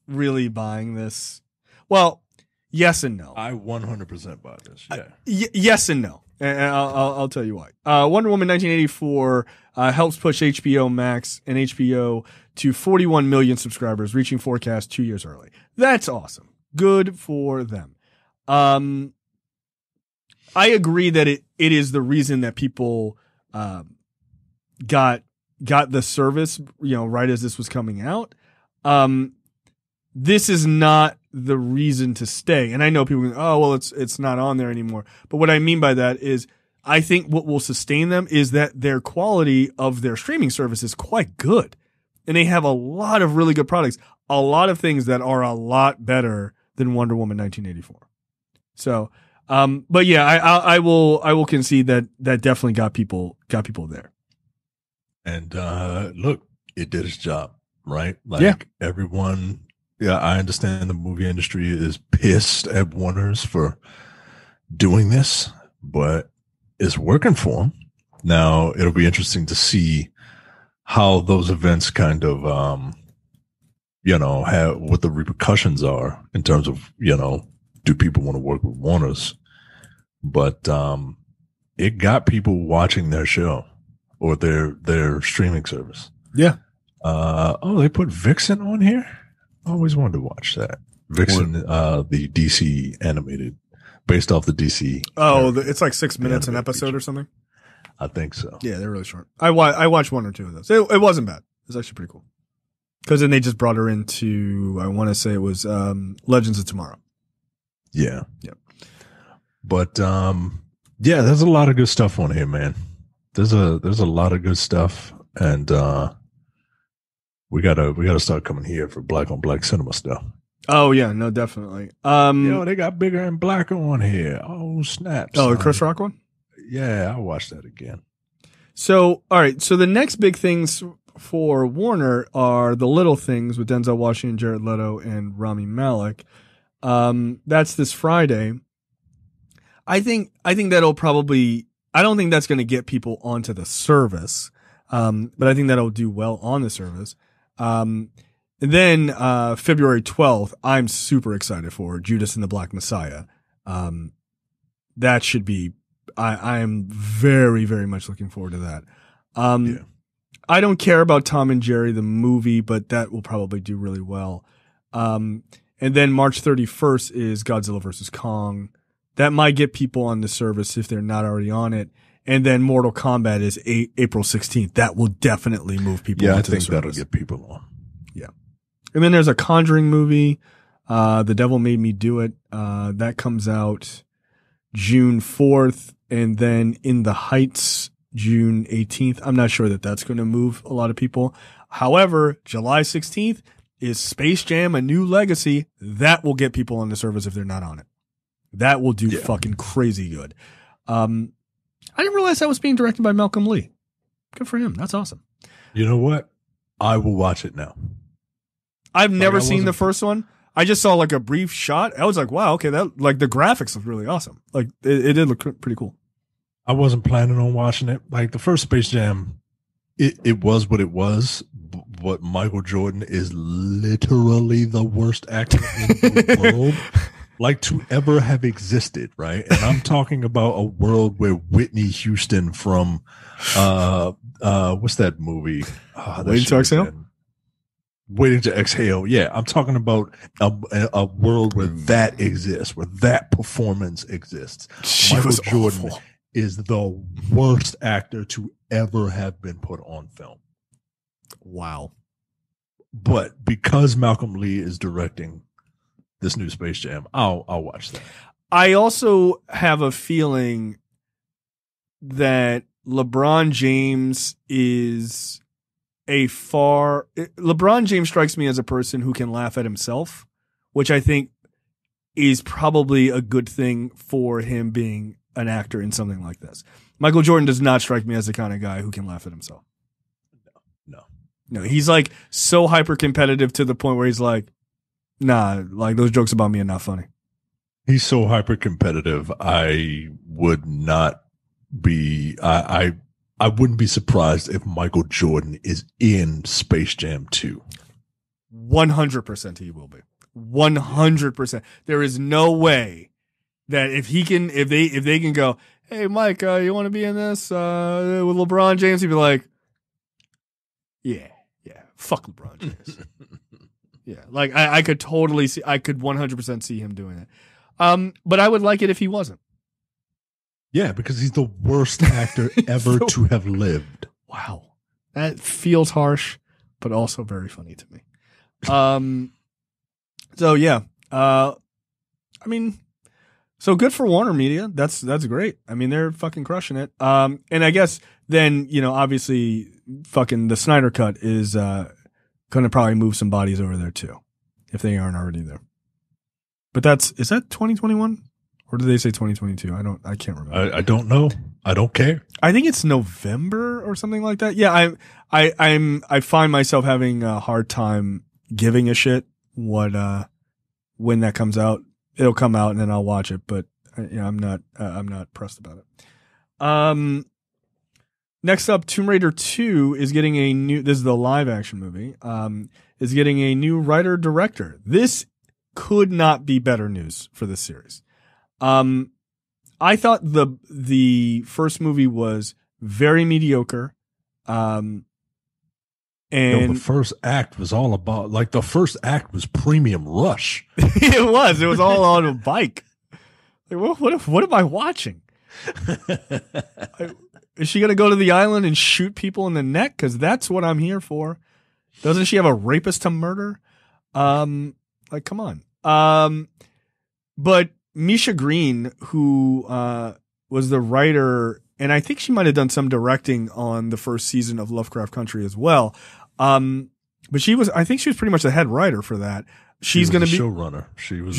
Speaker 1: really buying this. Well, yes and no.
Speaker 2: I 100% buy this. Yeah.
Speaker 1: Yes and no. And I'll tell you why. Wonder Woman 1984 helps push HBO Max and HBO to 41 million subscribers, reaching forecast 2 years early. That's awesome. Good for them. I agree that it is the reason that people got the service, right as this was coming out. This is not the reason to stay. And I know people go, oh, well, it's not on there anymore. But what I mean by that is I think what will sustain them is that their quality of their streaming service is quite good. And they have a lot of really good products, a lot of things that are a lot better than Wonder Woman 1984. So, but yeah, I will concede that definitely got people there.
Speaker 2: And look, it did its job, right? Like everyone. Yeah, I understand the movie industry is pissed at Warner's for doing this, but it's working for them. Now, it'll be interesting to see how those events kind of, have what the repercussions are in terms of, do people want to work with Warner's? But it got people watching their show or their streaming service.
Speaker 1: Yeah.
Speaker 2: They put Vixen on here? I always wanted to watch that. Vixen, the DC animated, based off the DC.
Speaker 1: Oh, it's like 6 minutes an episode feature. Or something?
Speaker 2: I think so.
Speaker 1: Yeah, they're really short. I watched one or two of those. It wasn't bad. It was actually pretty cool. Because then they just brought her into, I want to say it was Legends of Tomorrow.
Speaker 2: Yeah.
Speaker 1: Yeah.
Speaker 2: But, there's a lot of good stuff on here, man. There's a lot of good stuff. And, we gotta start coming here for black on black cinema stuff.
Speaker 1: Oh yeah, no, definitely.
Speaker 2: They got Bigger and Blacker on here. Oh snaps!
Speaker 1: Oh, the Chris Rock one.
Speaker 2: Yeah, I'll watch that again.
Speaker 1: So, all right. So the next big things for Warner are the little things with Denzel Washington, Jared Leto, and Rami Malek. That's this Friday. I think that'll probably. I don't think that's going to get people onto the service, but I think that'll do well on the service. And then February 12th, I'm super excited for Judas and the Black Messiah. That should be, I am very, very much looking forward to that. I don't care about Tom and Jerry, the movie, but that will probably do really well. And then March 31st is Godzilla vs. Kong. That might get people on the service if they're not already on it. And then Mortal Kombat is April 16th. That will definitely move people into the service.
Speaker 2: That'll get people on.
Speaker 1: Yeah. And then there's a Conjuring movie, The Devil Made Me Do It. That comes out June 4th. And then In the Heights, June 18th. I'm not sure that that's going to move a lot of people. However, July 16th is Space Jam: A New Legacy. That will get people on the service if they're not on it. That will do fucking crazy good. I didn't realize that was being directed by Malcolm Lee. Good for him. That's awesome.
Speaker 2: You know what? I will watch it now.
Speaker 1: I've never seen the first one. I just saw like a brief shot. I was like, wow, okay, that like the graphics look really awesome. Like it did look pretty cool.
Speaker 2: I wasn't planning on watching it. Like the first Space Jam, it was what it was. But Michael Jordan is literally the worst actor in the world. Like to ever have existed, right? And I'm talking about a world where Whitney Houston from what's that movie?
Speaker 1: Waiting to Exhale?
Speaker 2: Waiting to Exhale. Yeah, I'm talking about a world where that exists, where that performance exists. Michael Jordan awful. Is the worst actor to ever have been put on film.
Speaker 1: Wow.
Speaker 2: But because Malcolm Lee is directing this new Space Jam, I'll watch that.
Speaker 1: I also have a feeling that LeBron James is LeBron James strikes me as a person who can laugh at himself, which I think is probably a good thing for him being an actor in something like this. Michael Jordan does not strike me as the kind of guy who can laugh at himself. No, he's like so hyper competitive to the point where he's like, nah, like those jokes about me are not funny.
Speaker 2: He's so hyper competitive. I would not be, I wouldn't be surprised if Michael Jordan is in Space Jam 2.
Speaker 1: 100% he will be. 100%. There is no way that if they can go, hey, Mike, you want to be in this with LeBron James? He'd be like, yeah, fuck LeBron James. Yeah, like I could totally see, I could 100% see him doing it. But I would like it if he wasn't.
Speaker 2: Yeah, because he's the worst actor ever to have lived.
Speaker 1: Wow. That feels harsh, but also very funny to me. So yeah, I mean, so good for Warner Media. That's great. I mean, they're fucking crushing it. And I guess then, you know, obviously fucking the Snyder Cut is, going to probably move some bodies over there too, if they aren't already there. But is that 2021 or did they say 2022? I can't remember.
Speaker 2: I don't know. I don't care.
Speaker 1: I think it's November or something like that. Yeah. I find myself having a hard time giving a shit when that comes out. It'll come out and then I'll watch it, but I'm not pressed about it. Next up, Tomb Raider 2 is getting this is the live action movie, is getting a new writer director. This could not be better news for this series. I thought the first movie was very mediocre. And
Speaker 2: the first act was all about, like, the first act was Premium Rush.
Speaker 1: It was all on a bike. Like, what am I watching? Is she going to go to the island and shoot people in the neck? Because that's what I'm here for. Doesn't she have a rapist to murder? Like, come on. But Misha Green, who was the writer, and I think she might have done some directing on the first season of Lovecraft Country as well. But I think she was pretty much the head writer for that. She's going to be
Speaker 2: showrunner. She was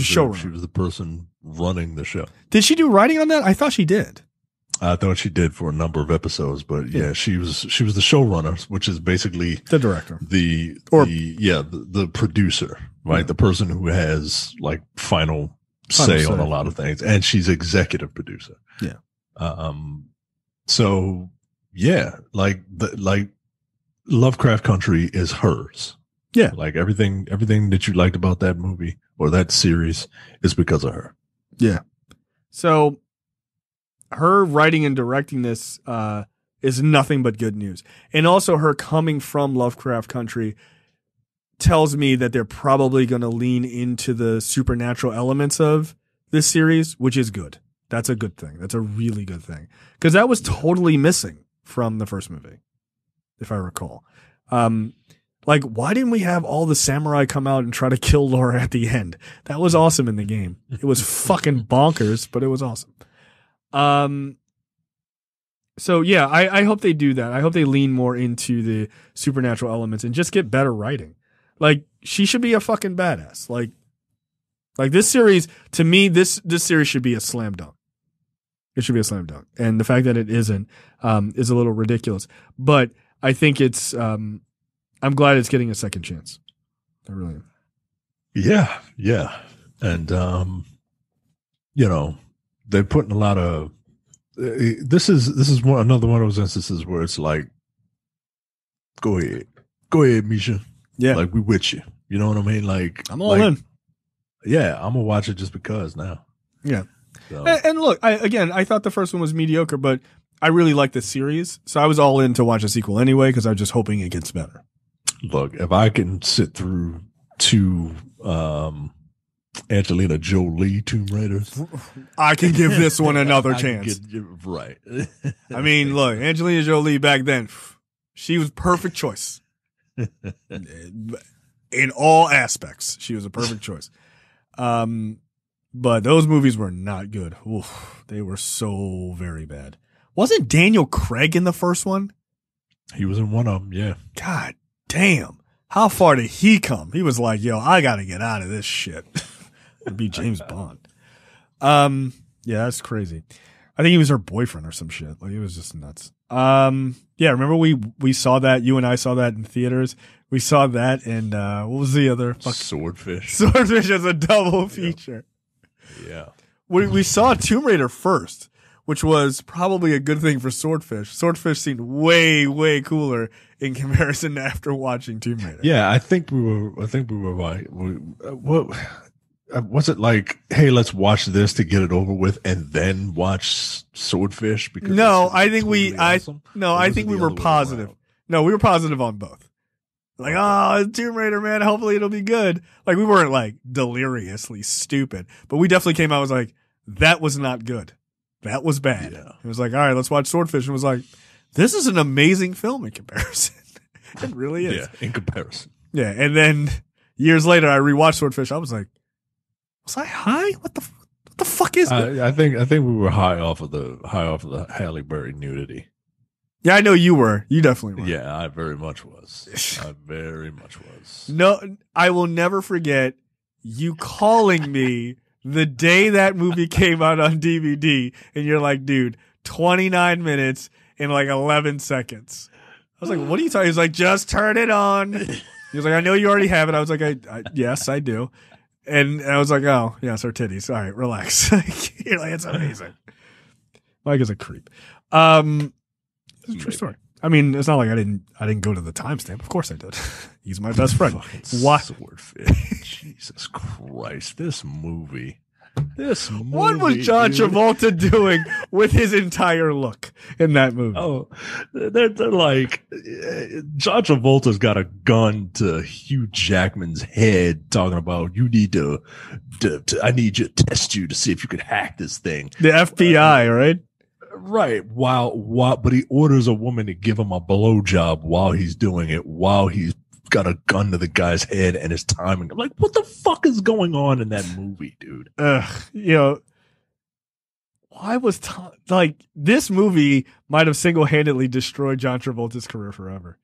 Speaker 2: the person running the show.
Speaker 1: Did she do writing on that? I thought she did.
Speaker 2: I thought she did for a number of episodes, but yeah, she was the showrunner, which is basically
Speaker 1: the director,
Speaker 2: the producer, right? Yeah. The person who has like final say on a lot of things, and she's executive producer.
Speaker 1: Yeah.
Speaker 2: So yeah, like Lovecraft Country is hers.
Speaker 1: Yeah.
Speaker 2: Like everything that you liked about that movie or that series is because of her.
Speaker 1: Yeah. So her writing and directing this is nothing but good news. And also her coming from Lovecraft Country tells me that they're probably going to lean into the supernatural elements of this series, which is good. That's a good thing. That's a really good thing. Because that was totally missing from the first movie, if I recall. Like, why didn't we have all the samurai come out and try to kill Laura at the end? That was awesome in the game. It was fucking bonkers, but it was awesome. So yeah, I hope they do that. I hope they lean more into the supernatural elements and just get better writing. Like, she should be a fucking badass. Like this series, to me, this series should be a slam dunk. It should be a slam dunk. And the fact that it isn't, is a little ridiculous. But I think it's, I'm glad it's getting a second chance. I really am.
Speaker 2: Yeah. And, they're putting a lot of, this is another one of those instances where it's like, go ahead, Misha.
Speaker 1: Yeah.
Speaker 2: Like, we with you. You know what I mean? Like,
Speaker 1: I'm all in.
Speaker 2: Yeah. I'm going to watch it just because now.
Speaker 1: Yeah.
Speaker 2: So.
Speaker 1: And look, I thought the first one was mediocre, but I really like the series. So I was all in to watch a sequel anyway, because I was just hoping it gets better.
Speaker 2: Look, if I can sit through two, Angelina Jolie Tomb Raiders,
Speaker 1: I can give this one another chance.
Speaker 2: Right.
Speaker 1: I mean, look, Angelina Jolie back then, she was perfect choice. In all aspects, she was a perfect choice. But those movies were not good. Oof, they were so very bad. Wasn't Daniel Craig in the first one?
Speaker 2: He was in one of them, yeah.
Speaker 1: God damn. How far did he come? He was like, yo, I got to get out of this shit. It'd be James Bond. Yeah, that's crazy. I think he was her boyfriend or some shit. Like, it was just nuts. Yeah, remember we saw that, you and I saw that in theaters. We saw that and, what was the other?
Speaker 2: Swordfish.
Speaker 1: Swordfish as a double feature.
Speaker 2: Yeah.
Speaker 1: We saw Tomb Raider first, which was probably a good thing for Swordfish. Swordfish seemed way, way cooler in comparison to after watching Tomb Raider.
Speaker 2: Yeah, I think we were right. What was it like? Hey, let's watch this to get it over with, and then watch Swordfish. Because
Speaker 1: no, I think
Speaker 2: totally awesome?
Speaker 1: I think we were positive. No, we were positive on both. Like, oh, Tomb Raider, man, hopefully it'll be good. Like, we weren't like deliriously stupid, but we definitely came out and was like, that was not good. That was bad.
Speaker 2: Yeah.
Speaker 1: It was like, all right, let's watch Swordfish. And was like, this is an amazing film in comparison. It really is.
Speaker 2: Yeah, in comparison.
Speaker 1: Yeah. And then years later, I rewatched Swordfish. I was like, was I high? What the fuck is that?
Speaker 2: I think we were high off of the Halle Berry nudity.
Speaker 1: Yeah, I know you were. You definitely were.
Speaker 2: Yeah, I very much was. I very much was.
Speaker 1: No, I will never forget you calling me the day that movie came out on DVD, and you're like, dude, 29 minutes in like 11 seconds. I was like, what are you talking? He was like, just turn it on. He was like, I know you already have it. I was like, yes, I do. And I was like, oh, yes, her titties. All right, relax. You're like, it's amazing. Mike is a creep. It's a true story. I mean, it's not like I didn't go to the timestamp. Of course I did. He's my best friend.
Speaker 2: What? Swordfish. Jesus Christ. This movie.
Speaker 1: What was John Travolta doing with his entire look in that movie?
Speaker 2: Oh, they're like, John Travolta's got a gun to Hugh Jackman's head talking about, you need to I need to test you to see if you could hack this thing.
Speaker 1: The FBI, right?
Speaker 2: Right. But he orders a woman to give him a blowjob while he's doing it, while he's got a gun to the guy's head and his timing. I'm like, what the fuck is going on in that movie, dude?
Speaker 1: You know, why was like this movie might have single-handedly destroyed John Travolta's career forever.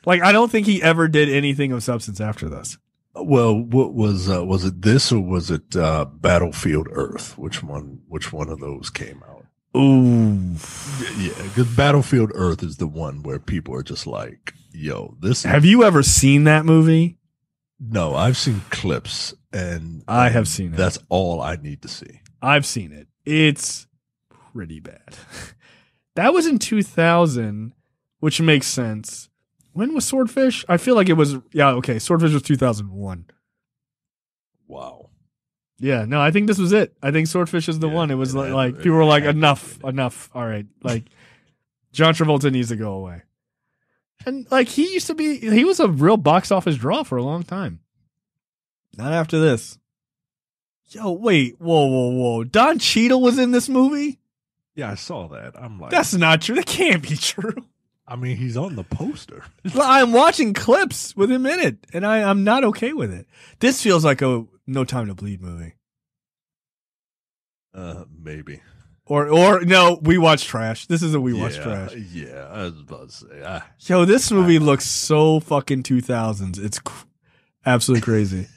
Speaker 1: Like, I don't think he ever did anything of substance after this.
Speaker 2: Well, what was it this or was it Battlefield Earth? Which one of those came out?
Speaker 1: Ooh.
Speaker 2: Yeah, because Battlefield Earth is the one where people are just like, yo, this.
Speaker 1: Have you ever seen that movie?
Speaker 2: No, I've seen clips and
Speaker 1: I have seen it.
Speaker 2: That's all I need to see.
Speaker 1: I've seen it. It's pretty bad. That was in 2000, which makes sense. When was Swordfish? I feel like it was, yeah, okay. Swordfish was 2001.
Speaker 2: Wow.
Speaker 1: Yeah, no, I think this was it. I think Swordfish is the one. It was like people were like, enough. All right. Like, John Travolta needs to go away. And like, he was a real box office draw for a long time. Not after this. Yo, wait, whoa. Don Cheadle was in this movie?
Speaker 2: Yeah, I saw that. I'm like,
Speaker 1: that's not true. That can't be true.
Speaker 2: I mean, he's on the poster.
Speaker 1: I'm watching clips with him in it, and I'm not okay with it. This feels like a No Time to Bleed movie.
Speaker 2: Maybe.
Speaker 1: Or no, We Watch Trash. This is a We Watch Trash.
Speaker 2: Yeah, I was about to say.
Speaker 1: Yo, this movie looks so fucking 2000s. It's absolutely crazy.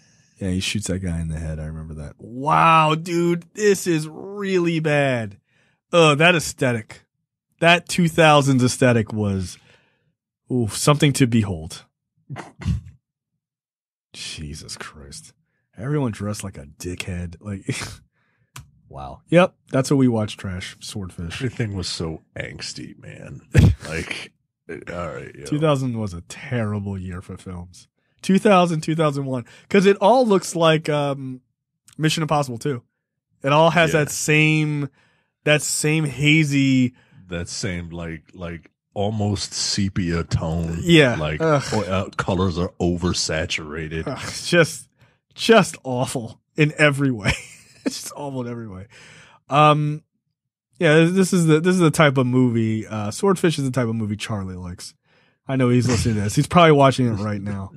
Speaker 1: Yeah, he shoots that guy in the head. I remember that. Wow, dude, this is really bad. That aesthetic. That 2000s aesthetic was something to behold. Jesus Christ. Everyone dressed like a dickhead. Like, wow. Yep, that's what We Watch Trash. Swordfish.
Speaker 2: Everything was so angsty, man. Like, all right.
Speaker 1: 2000 was a terrible year for films. 2000, 2001. Because it all looks like Mission Impossible 2. It all has that same hazy... That
Speaker 2: same, like almost sepia tone.
Speaker 1: Yeah.
Speaker 2: Like, colors are oversaturated.
Speaker 1: Just awful in every way. It's just awful in every way. Yeah, this is the type of movie, Swordfish is the type of movie Charlie likes. I know he's listening to this. He's probably watching it right now.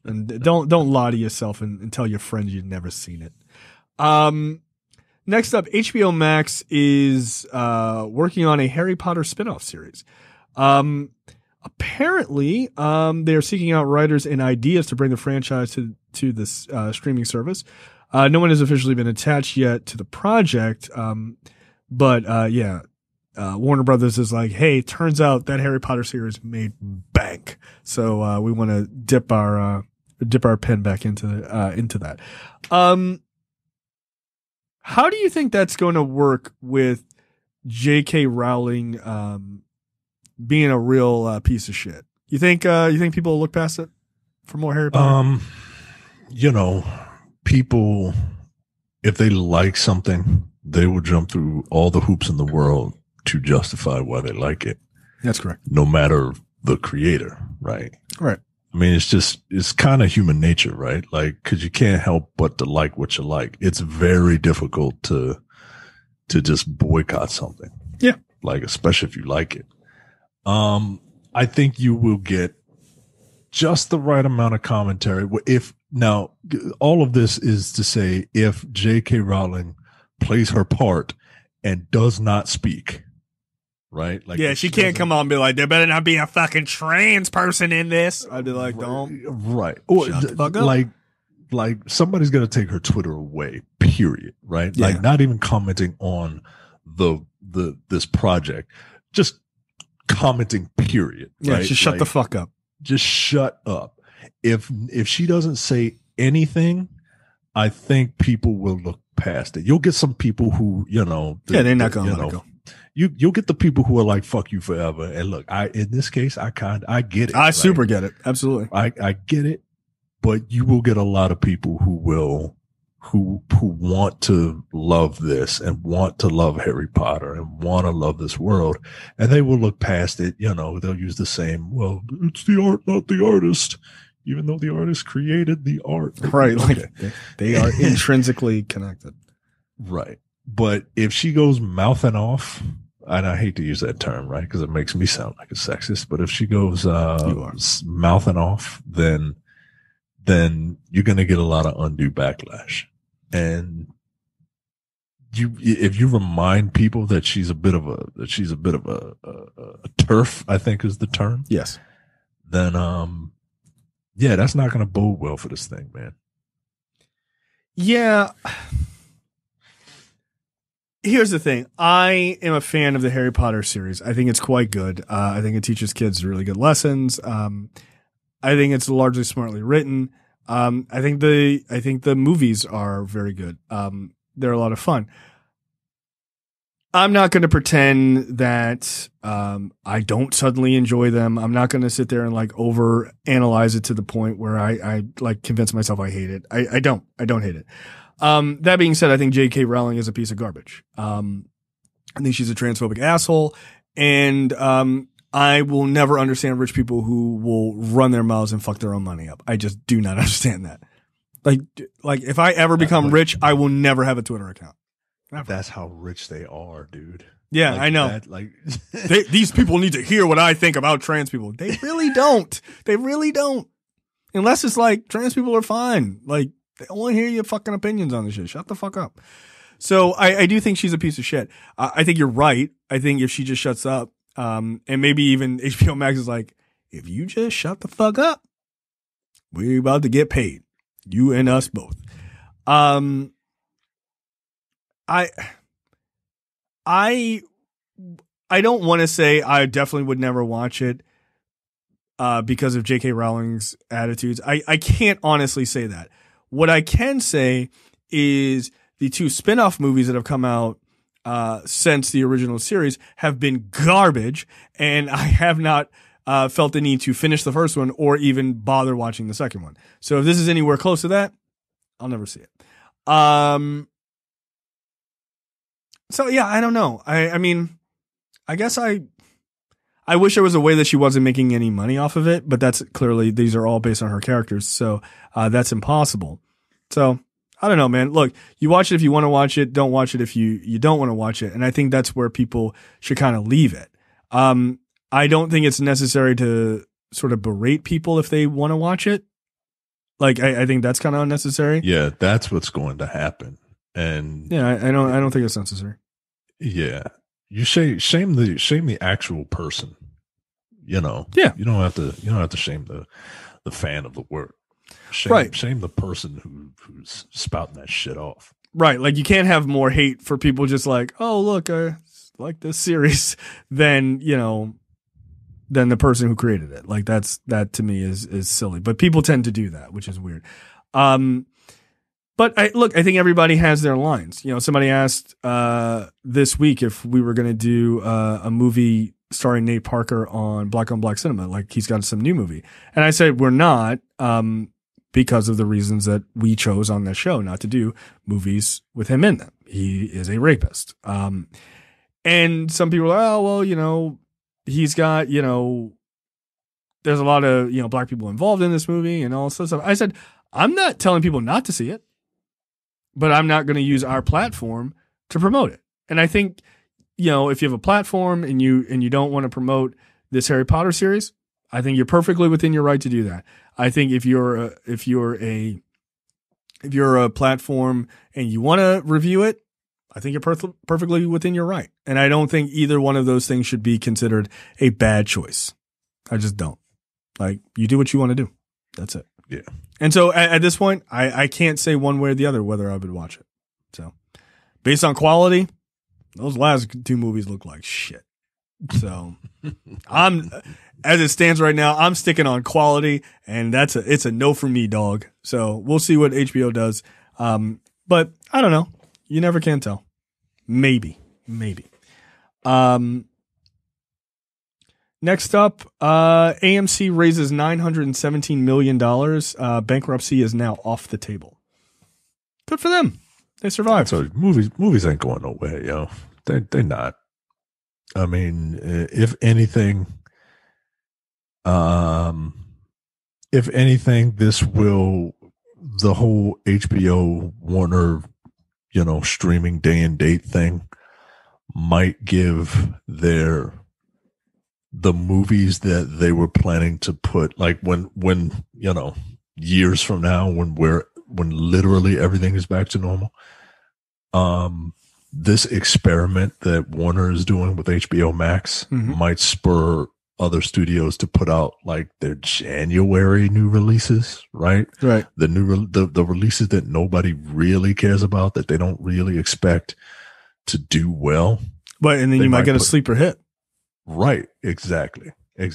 Speaker 1: And don't lie to yourself and tell your friends you've never seen it. Next up, HBO Max is working on a Harry Potter spinoff series. Apparently, they are seeking out writers and ideas to bring the franchise to this streaming service. No one has officially been attached yet to the project, but Warner Brothers is like, hey, turns out that Harry Potter series made bank, so we want to dip our pen back into that. How do you think that's going to work with J.K. Rowling being a real piece of shit? You think people will look past it for more Harry Potter?
Speaker 2: People, if they like something, they will jump through all the hoops in the world to justify why they like it.
Speaker 1: That's correct.
Speaker 2: No matter the creator, right?
Speaker 1: Right.
Speaker 2: I mean, it's kind of human nature, right? Like, cause you can't help but to like what you like. It's very difficult to just boycott something.
Speaker 1: Yeah.
Speaker 2: Like, especially if you like it. I think you will get just the right amount of commentary. Now, all of this is to say, if J.K. Rowling plays her part and does not speak, right? Like,
Speaker 1: yeah, she can't come on and be like, there better not be a fucking trans person in this. I'd be like, don't.
Speaker 2: Right. Or
Speaker 1: shut the fuck up.
Speaker 2: Like somebody's going to take her Twitter away, period. Right. Yeah. Like, not even commenting on this project, just commenting, period.
Speaker 1: Yeah.
Speaker 2: Right?
Speaker 1: Just shut the fuck up.
Speaker 2: Just shut up. If she doesn't say anything, I think people will look past it. You'll get some people who, they're not going to let it go. You'll get the people who are like, fuck you forever. And look, in this case, I get it.
Speaker 1: I super get it. Absolutely.
Speaker 2: I get it. But you will get a lot of people who want to love this and want to love Harry Potter and want to love this world, and they will look past it. They'll use the same, well, it's the art, not the artist, even though the artist created the art.
Speaker 1: Right. Okay. Like they are intrinsically connected. Right.
Speaker 2: But if she goes mouthing off, and I hate to use that term, right? Because it makes me sound like a sexist, but if she goes mouthing off, then you're going to get a lot of undue backlash. And if you remind people that she's a bit of a turf, I think is the term.
Speaker 1: Yes.
Speaker 2: Then, that's not going to bode well for this thing, man.
Speaker 1: Yeah. Here's the thing. I am a fan of the Harry Potter series. I think it's quite good. I think it teaches kids really good lessons. I think it's largely smartly written. I think the movies are very good. They're a lot of fun. I'm not going to pretend that I don't suddenly enjoy them. I'm not going to sit there and like over analyze it to the point where I like convince myself I hate it. I don't hate it. That being said, I think J.K. Rowling is a piece of garbage. I think she's a transphobic asshole, and I will never understand rich people who will run their mouths and fuck their own money up. I just do not understand that. Like if I ever become rich, I will never have a Twitter account. Never.
Speaker 2: That's how rich they are, dude.
Speaker 1: Yeah, I know. These people need to hear what I think about trans people. They really don't. They really don't. Unless it's like trans people are fine. Like they don't want to hear your fucking opinions on this shit. Shut the fuck up. So I do think she's a piece of shit. I think you're right. I think if she just shuts up, and maybe even HBO Max is like, if you just shut the fuck up, we're about to get paid. You and us both. I don't want to say I definitely would never watch it because of J.K. Rowling's attitudes. I can't honestly say that. What I can say is the two spin-off movies that have come out since the original series have been garbage, and I have not felt the need to finish the first one or even bother watching the second one. So if this is anywhere close to that, I'll never see it. So yeah, I don't know. I mean, I guess I wish there was a way that she wasn't making any money off of it, but that's clearly, these are all based on her characters. So, that's impossible. So I don't know, man. Look, you watch it if you want to watch it. Don't watch it if you don't want to watch it. And I think that's where people should kind of leave it. I don't think it's necessary to sort of berate people if they want to watch it. Like, I think that's kind of unnecessary.
Speaker 2: Yeah, that's what's going to happen. And
Speaker 1: yeah, I don't think it's necessary.
Speaker 2: Yeah, you shame the actual person. You know,
Speaker 1: Yeah.
Speaker 2: You don't have to shame the fan of the work. Shame the person who's spouting that shit off.
Speaker 1: Right. Like you can't have more hate for people just like, oh, look, I like this series than, than the person who created it. Like that to me is silly, but people tend to do that, which is weird. But I think everybody has their lines. Somebody asked, this week if we were going to do, a movie starring Nate Parker on Black Cinema. Like he's got some new movie. And I said, we're not, because of the reasons that we chose on this show not to do movies with him in them. He is a rapist. And some people are like, oh, well, he's got, there's a lot of, black people involved in this movie and all sorts of stuff. I said, I'm not telling people not to see it, but I'm not going to use our platform to promote it. And I think, if you have a platform and you don't want to promote this Harry Potter series, I think you're perfectly within your right to do that. I think if you're a platform and you want to review it, I think you're perfectly within your right. And I don't think either one of those things should be considered a bad choice. I just don't. Like, you do what you want to do. That's it.
Speaker 2: Yeah.
Speaker 1: And so at this point, I can't say one way or the other whether I would watch it. So based on quality, those last two movies look like shit. So as it stands right now, I'm sticking on quality, and it's a no for me, dog. So we'll see what HBO does. But I don't know. You never can tell. Maybe. Next up, AMC raises $917 million. Bankruptcy is now off the table. Good for them. They survived.
Speaker 2: So movies ain't going nowhere, yo. They're not. I mean, if anything, the whole HBO Warner, streaming day and date thing might give the movies that they were planning to put, like when years from now, when literally everything is back to normal, this experiment that Warner is doing with HBO Max might spur other studios to put out like their January new releases, right?
Speaker 1: Right.
Speaker 2: The releases that nobody really cares about, that they don't really expect to do well.
Speaker 1: But and then you might get a sleeper hit.
Speaker 2: Right. Exactly. Put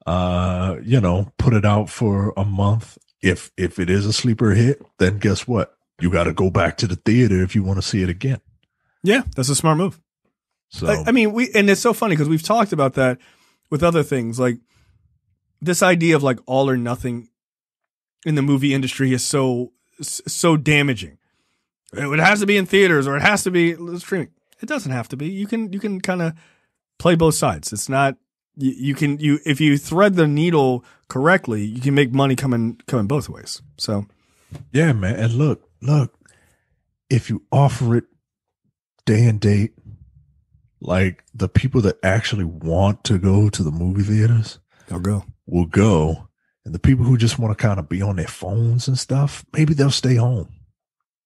Speaker 2: it out for a month. If it is a sleeper hit, then guess what? You got to go back to the theater if you want to see it again.
Speaker 1: Yeah, that's a smart move.
Speaker 2: So
Speaker 1: I mean, and it's so funny because we've talked about that with other things. Like this idea of like all or nothing in the movie industry is so damaging. It has to be in theaters or it has to be streaming. It doesn't have to be. You can kind of play both sides. It's not if you thread the needle correctly, you can make money coming both ways. So
Speaker 2: yeah, man. And look, if you offer it day and date, like the people that actually want to go to the movie theaters, will go. And the people who just want to kind of be on their phones and stuff, maybe they'll stay home.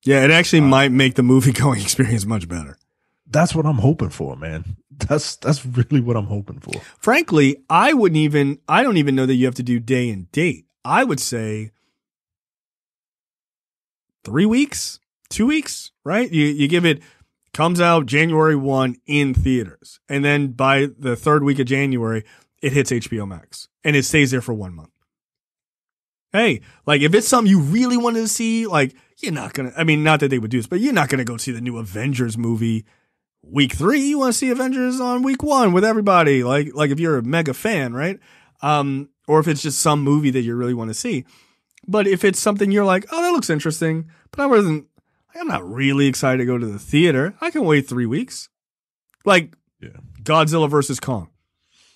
Speaker 1: Yeah, it actually might make the movie going experience much better.
Speaker 2: That's what I'm hoping for, man. That's really what I'm hoping for.
Speaker 1: Frankly, I don't even know that you have to do day and date. I would say 3 weeks, 2 weeks, right? You give it, comes out January 1 in theaters. And then by the third week of January, it hits HBO Max and it stays there for 1 month. Hey, like if it's something you really wanted to see, like you're not going to, I mean, not that they would do this, but you're not going to go see the new Avengers movie week 3. You want to see Avengers on week 1 with everybody. Like if you're a mega fan, right? Or if it's just some movie that you really want to see. But if it's something you're like, oh, that looks interesting, but I'm not really excited to go to the theater. I can wait 3 weeks. Like Godzilla versus Kong.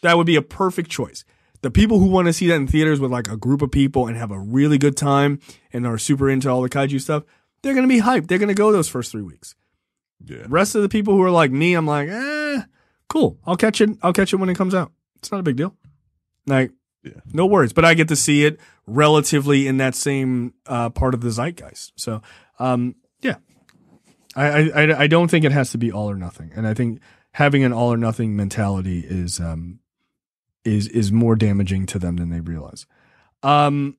Speaker 1: That would be a perfect choice. The people who want to see that in theaters with like a group of people and have a really good time and are super into all the kaiju stuff, they're going to be hyped. They're going to go those first 3 weeks.
Speaker 2: Yeah.
Speaker 1: Rest of the people who are like me, I'm like, cool. I'll catch it when it comes out. It's not a big deal. Like, no worries. But I get to see it relatively in that same part of the zeitgeist. So, I don't think it has to be all or nothing. And I think having an all or nothing mentality is is more damaging to them than they realize. The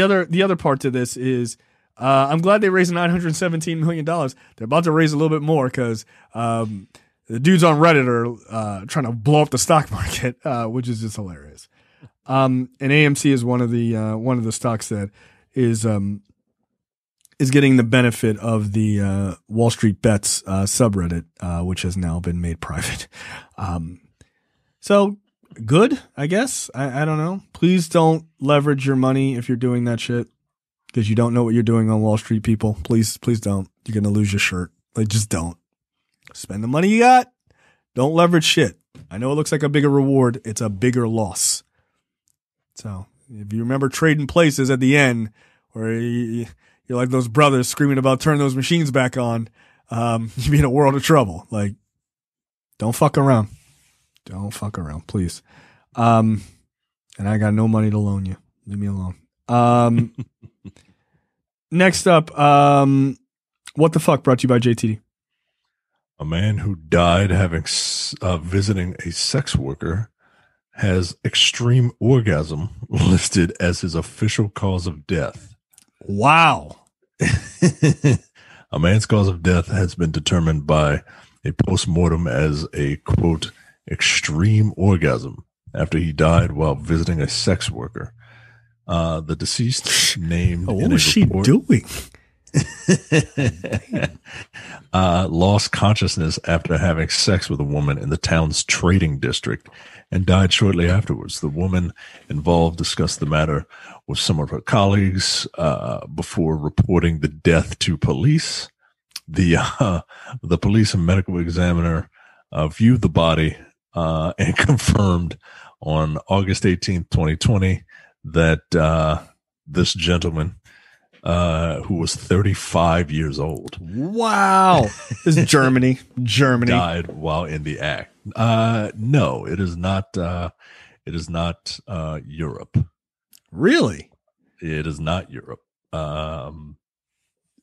Speaker 1: other part to this is I'm glad they raised $917 million. They're about to raise a little bit more because the dudes on Reddit are trying to blow up the stock market, which is just hilarious. And AMC is one of the stocks that is getting the benefit of the Wall Street Bets subreddit, which has now been made private. So good, I guess. I don't know. Please don't leverage your money if you're doing that shit because you don't know what you're doing on Wall Street, people. Please don't. You're going to lose your shirt. Like, just don't. Spend the money you got. Don't leverage shit. I know it looks like a bigger reward. It's a bigger loss. So if you remember Trading Places at the end where you're like those brothers screaming about turn those machines back on, you'd be in a world of trouble. Like, don't fuck around. Don't fuck around, please. And I got no money to loan you. Leave me alone. Next up, What the Fuck brought to you by JTD.
Speaker 2: A man who died having visiting a sex worker has extreme orgasm listed as his official cause of death.
Speaker 1: Wow.
Speaker 2: A man's cause of death has been determined by a postmortem as a, quote, extreme orgasm after he died while visiting a sex worker. The deceased named
Speaker 1: what was she doing?
Speaker 2: Lost consciousness after having sex with a woman in the town's trading district and died shortly afterwards. The woman involved discussed the matter with some of her colleagues before reporting the death to police. The police and medical examiner viewed the body and confirmed on August 18th, 2020, that this gentleman, who was 35 years old.
Speaker 1: Wow. This is Germany.
Speaker 2: Died while in the act. No, it is not. It is not Europe.
Speaker 1: Really?
Speaker 2: It is not Europe.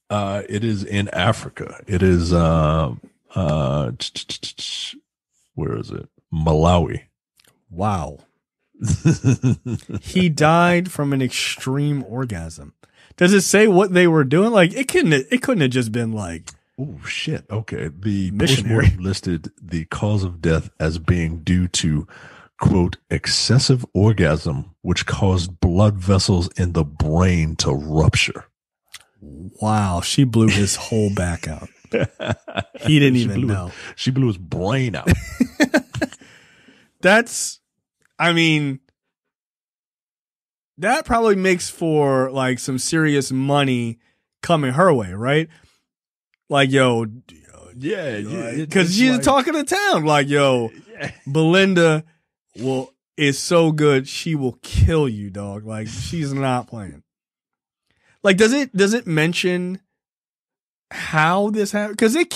Speaker 2: It is in Africa. It is, where is it? Malawi.
Speaker 1: Wow. He died from an extreme orgasm. Does it say what they were doing? Like it couldn't have just been like,
Speaker 2: oh shit. Okay. The
Speaker 1: missionary
Speaker 2: postmortem listed the cause of death as being due to, quote, excessive orgasm, which caused blood vessels in the brain to rupture.
Speaker 1: Wow. She blew his whole back out. He didn't even know.
Speaker 2: She blew his brain out.
Speaker 1: That probably makes for like some serious money coming her way, right? Like, yo,
Speaker 2: yeah,
Speaker 1: because she's like, talking to town. Like, yo, yeah. Belinda is so good, she will kill you, dog. Like, she's not playing. Like, does it mention how this happened? Because it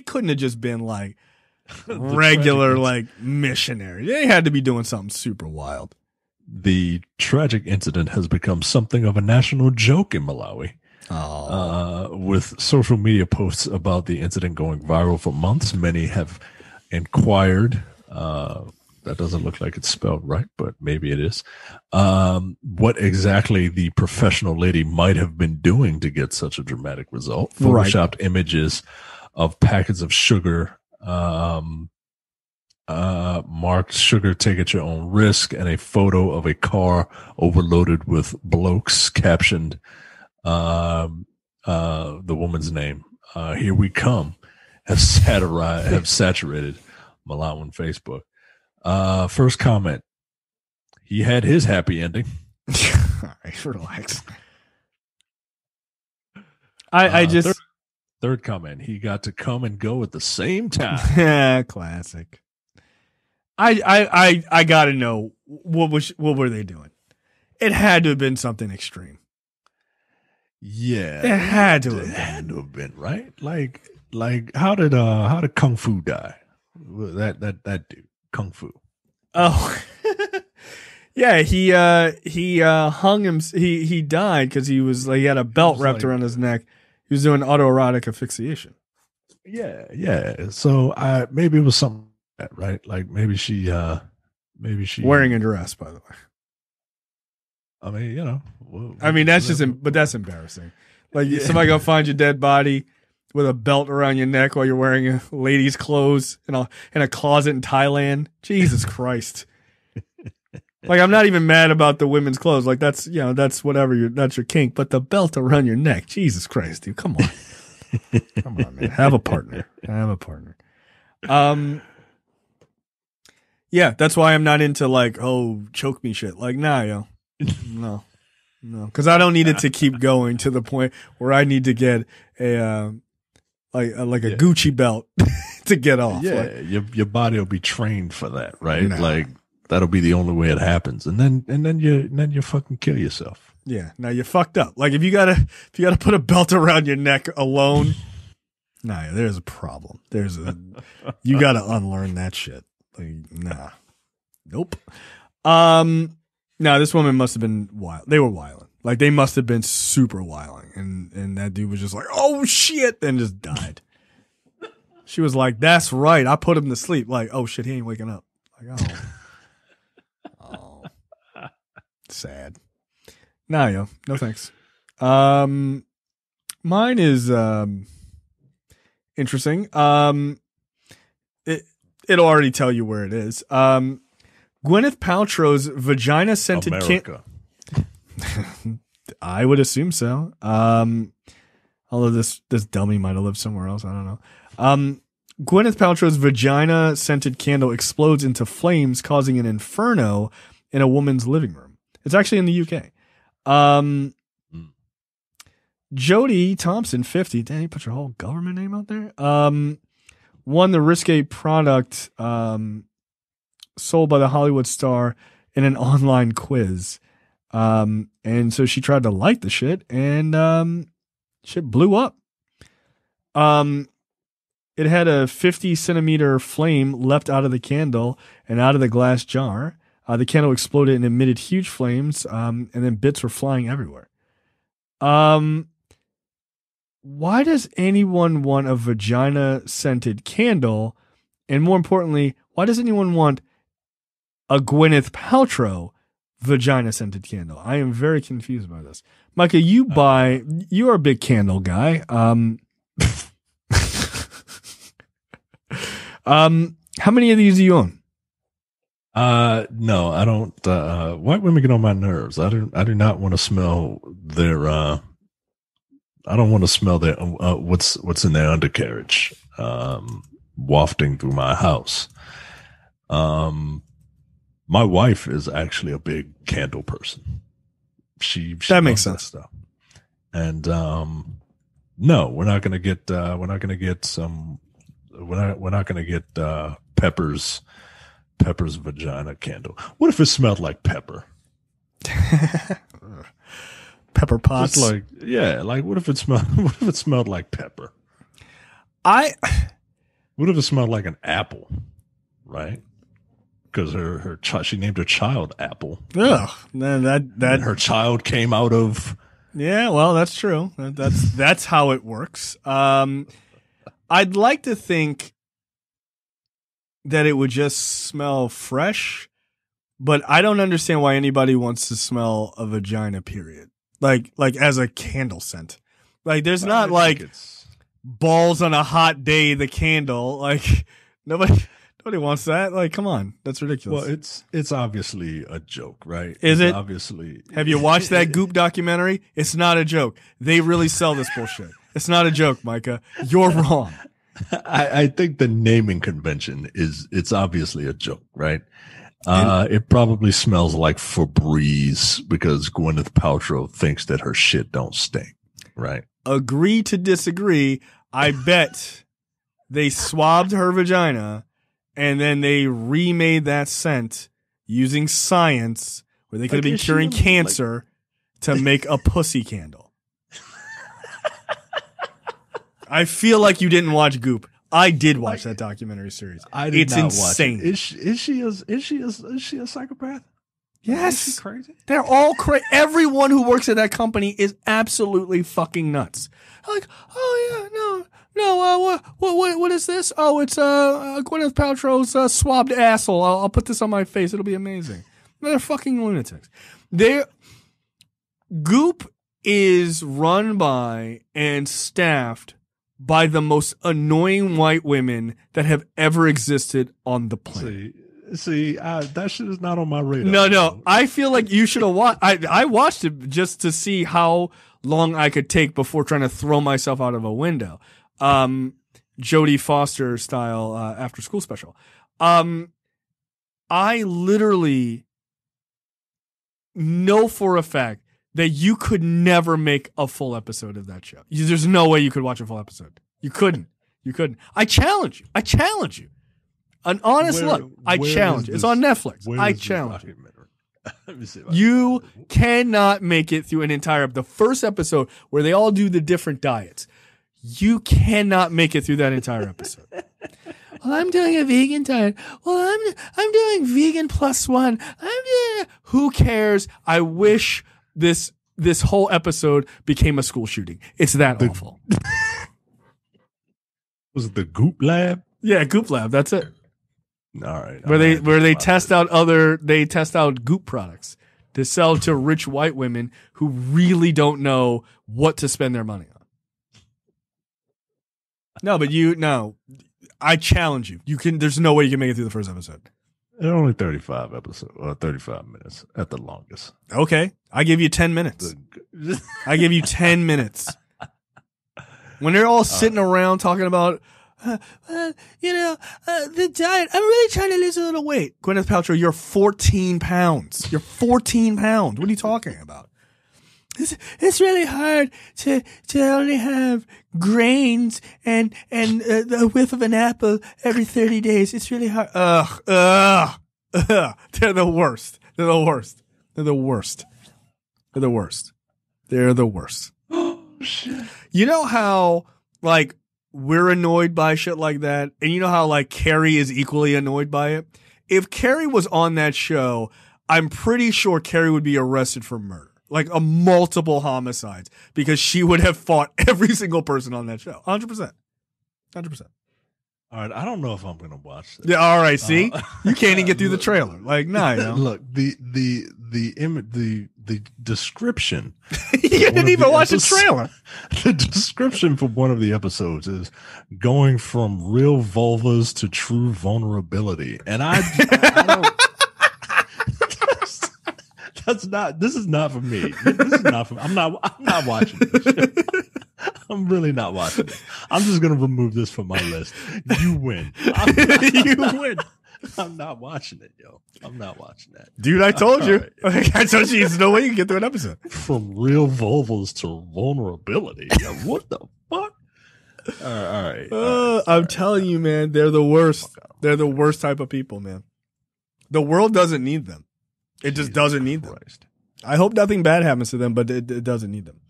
Speaker 1: couldn't have just been like regular like missionary. They had to be doing something super wild.
Speaker 2: The tragic incident has become something of a national joke in Malawi. With social media posts about the incident going viral for months. Many have inquired. That doesn't look like it's spelled right, but maybe it is. What exactly the professional lady might have been doing to get such a dramatic result. Photoshopped images of packets of sugar, marked sugar, take at your own risk, and a photo of a car overloaded with blokes captioned the woman's name. Here we come. Have saturated Malawian Facebook. First comment. He had his happy ending.
Speaker 1: All right, relax. I just
Speaker 2: third comment. He got to come and go at the same time.
Speaker 1: Yeah, classic. I gotta know what were they doing? It had to have been something extreme.
Speaker 2: Yeah,
Speaker 1: it had to
Speaker 2: have been right. Like how did Kung Fu die? That dude, Kung Fu.
Speaker 1: Oh, yeah. He hung him. He died because he had a belt wrapped around his neck. He was doing autoerotic asphyxiation.
Speaker 2: Yeah. So maybe it was something like that, right? Like maybe she Maybe she
Speaker 1: wearing a dress, by the way.
Speaker 2: I mean, you know.
Speaker 1: I mean, that's but that's embarrassing. Like somebody gonna find your dead body with a belt around your neck while you're wearing a lady's clothes in a closet in Thailand. Jesus Christ. Like, I'm not even mad about the women's clothes. Like, that's, you know, that's whatever that's your kink, but the belt around your neck. Jesus Christ, dude. Come on. Come on, man. Have a partner. Yeah, that's why I'm not into like, oh, choke me shit. Like, nah, yo. No. Cause I don't need it to keep going to the point where I need to get a Gucci belt to get off.
Speaker 2: Yeah. Like, your body will be trained for that, right? Nah. Like, that'll be the only way it happens, and then you fucking kill yourself.
Speaker 1: Yeah, now you're fucked up. Like if you gotta put a belt around your neck alone, nah, there's a problem. You gotta unlearn that shit. Like, nah, nope. Now this woman must have been wild. They were wilding. Like they must have been super wilding, and that dude was just like, oh shit, and just died. She was like, that's right, I put him to sleep. Like, oh shit, he ain't waking up. Like, oh. Sad. Nah, yo, no thanks. Mine is interesting. It'll already tell you where it is. Gwyneth Paltrow's vagina scented
Speaker 2: America.
Speaker 1: I would assume so. Although this dummy might have lived somewhere else. I don't know. Gwyneth Paltrow's vagina scented candle explodes into flames, causing an inferno in a woman's living room. It's actually in the UK. Jodie Thompson, 50. Damn, you put your whole government name out there. Won the risque product sold by the Hollywood star in an online quiz. And so she tried to light the shit, and shit blew up. It had a 50 centimeter flame leapt out of the candle and out of the glass jar. The candle exploded and emitted huge flames, and then bits were flying everywhere. Why does anyone want a vagina-scented candle? And more importantly, why does anyone want a Gwyneth Paltrow vagina-scented candle? I am very confused by this. Micah, you're a big candle guy. How many of these do you own?
Speaker 2: No, I don't. White women get on my nerves. I do not want to smell their, I don't want to smell their, what's in their undercarriage, wafting through my house. My wife is actually a big candle person. She
Speaker 1: that makes sense.
Speaker 2: Stuff. And, no, we're not going to get Pepper's vagina candle. What if it smelled like pepper?
Speaker 1: Pepper pots.
Speaker 2: Just like, yeah, like what if it smelled like pepper?
Speaker 1: What
Speaker 2: if it smelled like an apple? Right? Because she named her child Apple.
Speaker 1: Ugh, that
Speaker 2: and her child came out of.
Speaker 1: Yeah, well, that's true. That's how it works. I'd like to think that it would just smell fresh, but I don't understand why anybody wants to smell a vagina, period. Like as a candle scent. Like there's not like balls on a hot day, the candle. Like nobody wants that. Like, come on. That's ridiculous.
Speaker 2: Well, it's obviously a joke, right?
Speaker 1: Is it?
Speaker 2: Obviously.
Speaker 1: Have you watched that Goop documentary? It's not a joke. They really sell this bullshit. It's not a joke, Micah. You're wrong.
Speaker 2: I think the naming convention it's obviously a joke, right? It probably smells like Febreze because Gwyneth Paltrow thinks that her shit don't stink, right?
Speaker 1: Agree to disagree. I bet they swabbed her vagina and then they remade that scent using science where they could have been curing cancer to make a pussy candle. I feel like you didn't watch Goop. I did watch that documentary series. It's insane.
Speaker 2: Is she a psychopath?
Speaker 1: Yes.
Speaker 2: Is she crazy?
Speaker 1: They're all crazy. Everyone who works at that company is absolutely fucking nuts. Like, oh yeah, no, what is this? Oh, it's Gwyneth Paltrow's swabbed asshole. I'll put this on my face. It'll be amazing. They're fucking lunatics. Goop is run by and staffed by the most annoying white women that have ever existed on the planet.
Speaker 2: See, that shit is not on my radar.
Speaker 1: No. I feel like you should have watched. I watched it just to see how long I could take before trying to throw myself out of a window. Jodie Foster style after school special. I literally know for a fact that you could never make a full episode of that show. There's no way you could watch a full episode. You couldn't. I challenge you. An honest look. I challenge you. It's on Netflix. I challenge you. Let me see. You cannot make it through an entire, the first episode where they all do the different diets. You cannot make it through that entire episode. Well, I'm doing a vegan diet. Well, I'm doing vegan +1. Who cares? I wish this whole episode became a school shooting. It's that awful.
Speaker 2: Was it the Goop Lab?
Speaker 1: Yeah, Goop Lab. That's it.
Speaker 2: All right.
Speaker 1: Where they test out Goop products to sell to rich white women who really don't know what to spend their money on. No, I challenge you. You can. There's no way you can make it through the first episode.
Speaker 2: They're only 35 minutes at the longest.
Speaker 1: Okay, I give you 10 minutes. I give you 10 minutes. When they're all sitting around talking about, the diet. I'm really trying to lose a little weight. Gwyneth Paltrow, you're 14 pounds. You're 14 pounds. What are you talking about? It's really hard to only have grains and a whiff of an apple every 30 days. It's really hard. Ugh. They're the worst. Oh, shit. You know how, like, we're annoyed by shit like that? And you know how, like, Carrie is equally annoyed by it? If Carrie was on that show, I'm pretty sure Carrie would be arrested for murder. Like multiple homicides, because she would have fought every single person on that show. 100%.
Speaker 2: All right. I don't know if I'm going to watch this.
Speaker 1: Yeah. All right. See, you can't even get through the trailer. Like, nah.
Speaker 2: Look, the description.
Speaker 1: You didn't even watch the trailer.
Speaker 2: The description for one of the episodes is going from real vulvas to true vulnerability. And I don't. This is not for me. This is not for me. I'm not watching this. I'm really not watching it. I'm just going to remove this from my list. You win. You win. I'm not watching it, yo. I'm not watching that.
Speaker 1: Dude, I told you. Right. I told you there's no way you can get through an episode.
Speaker 2: From real vulvas to vulnerability. Yo, what the fuck? All right.
Speaker 1: I'm telling you, man, they're the worst. They're the worst type of people, man. The world doesn't need them. It just doesn't need them. I hope nothing bad happens to them, but it doesn't need them.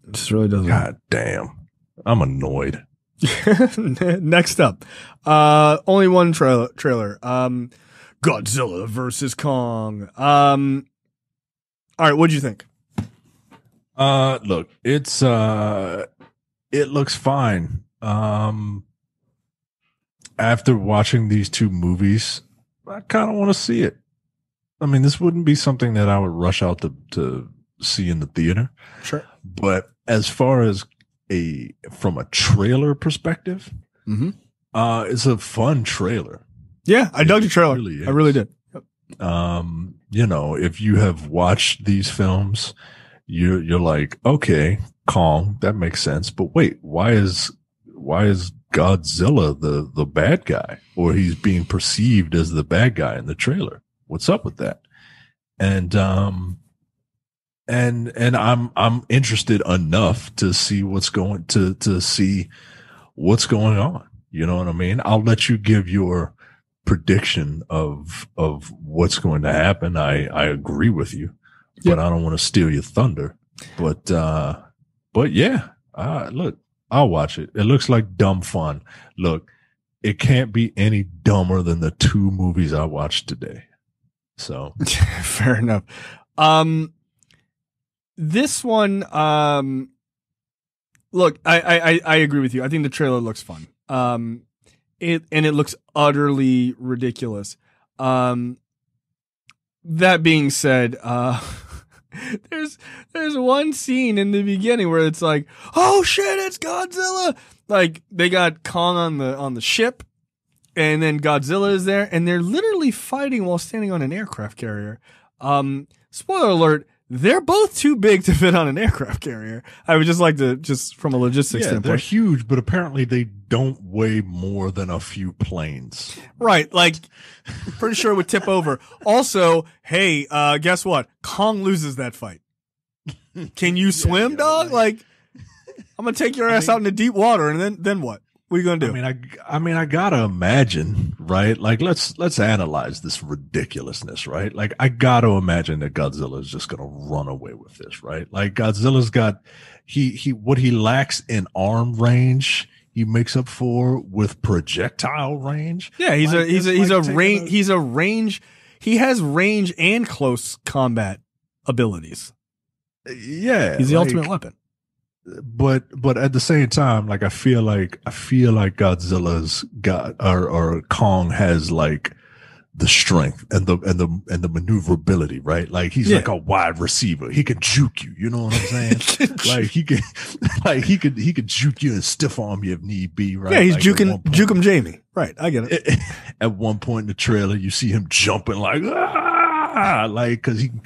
Speaker 1: It just really doesn't.
Speaker 2: God damn. I'm annoyed.
Speaker 1: Next up, only one trailer. Godzilla versus Kong. All right, what'd you think?
Speaker 2: Look, it looks fine. After watching these two movies, I kind of want to see it. I mean, this wouldn't be something that I would rush out to see in the theater.
Speaker 1: Sure.
Speaker 2: But as far as from a trailer perspective, it's a fun trailer.
Speaker 1: Yeah, I dug the trailer. I really did. Yep.
Speaker 2: If you have watched these films, you're like, okay, Kong, that makes sense. But wait, why is Godzilla the bad guy, or he's being perceived as the bad guy in the trailer? What's up with that? And I'm interested enough to see what's going on. You know what I mean? I'll let you give your prediction of what's going to happen. I agree with you, but I don't want to steal your thunder. But yeah, look, I'll watch it. It looks like dumb fun. Look, it can't be any dumber than the two movies I watched today. So
Speaker 1: fair enough. This one, Look, I agree with you. I think the trailer looks fun. It looks utterly ridiculous. That being said, there's one scene in the beginning where it's like, oh shit, it's Godzilla. Like they got Kong on the ship, and then Godzilla is there, and they're literally fighting while standing on an aircraft carrier. Spoiler alert. They're both too big to fit on an aircraft carrier. I would just like to, just from a logistics standpoint.
Speaker 2: They're huge, but apparently they don't weigh more than a few planes.
Speaker 1: Right. Like, pretty sure it would tip over. Also, hey, guess what? Kong loses that fight. Can you swim, dog? Like, I'm going to take your ass out into deep water, and then what? What are you going to do?
Speaker 2: I mean, I gotta imagine, right? Like, let's analyze this ridiculousness, right? Like, I gotta imagine that Godzilla is just gonna run away with this, right? Like, Godzilla's got, what he lacks in arm range, he makes up for with projectile range.
Speaker 1: Yeah, he has range and close combat abilities.
Speaker 2: Yeah.
Speaker 1: He's the ultimate weapon.
Speaker 2: But at the same time, like I feel like Godzilla's got or Kong has like the strength and the maneuverability, right? Like he's like a wide receiver. He can juke you. You know what I'm saying? he could juke you and stiff arm you if need be, right?
Speaker 1: Yeah, he's
Speaker 2: like
Speaker 1: juke him Jamie. Right, I get it.
Speaker 2: At one point in the trailer, you see him jumping like like because he can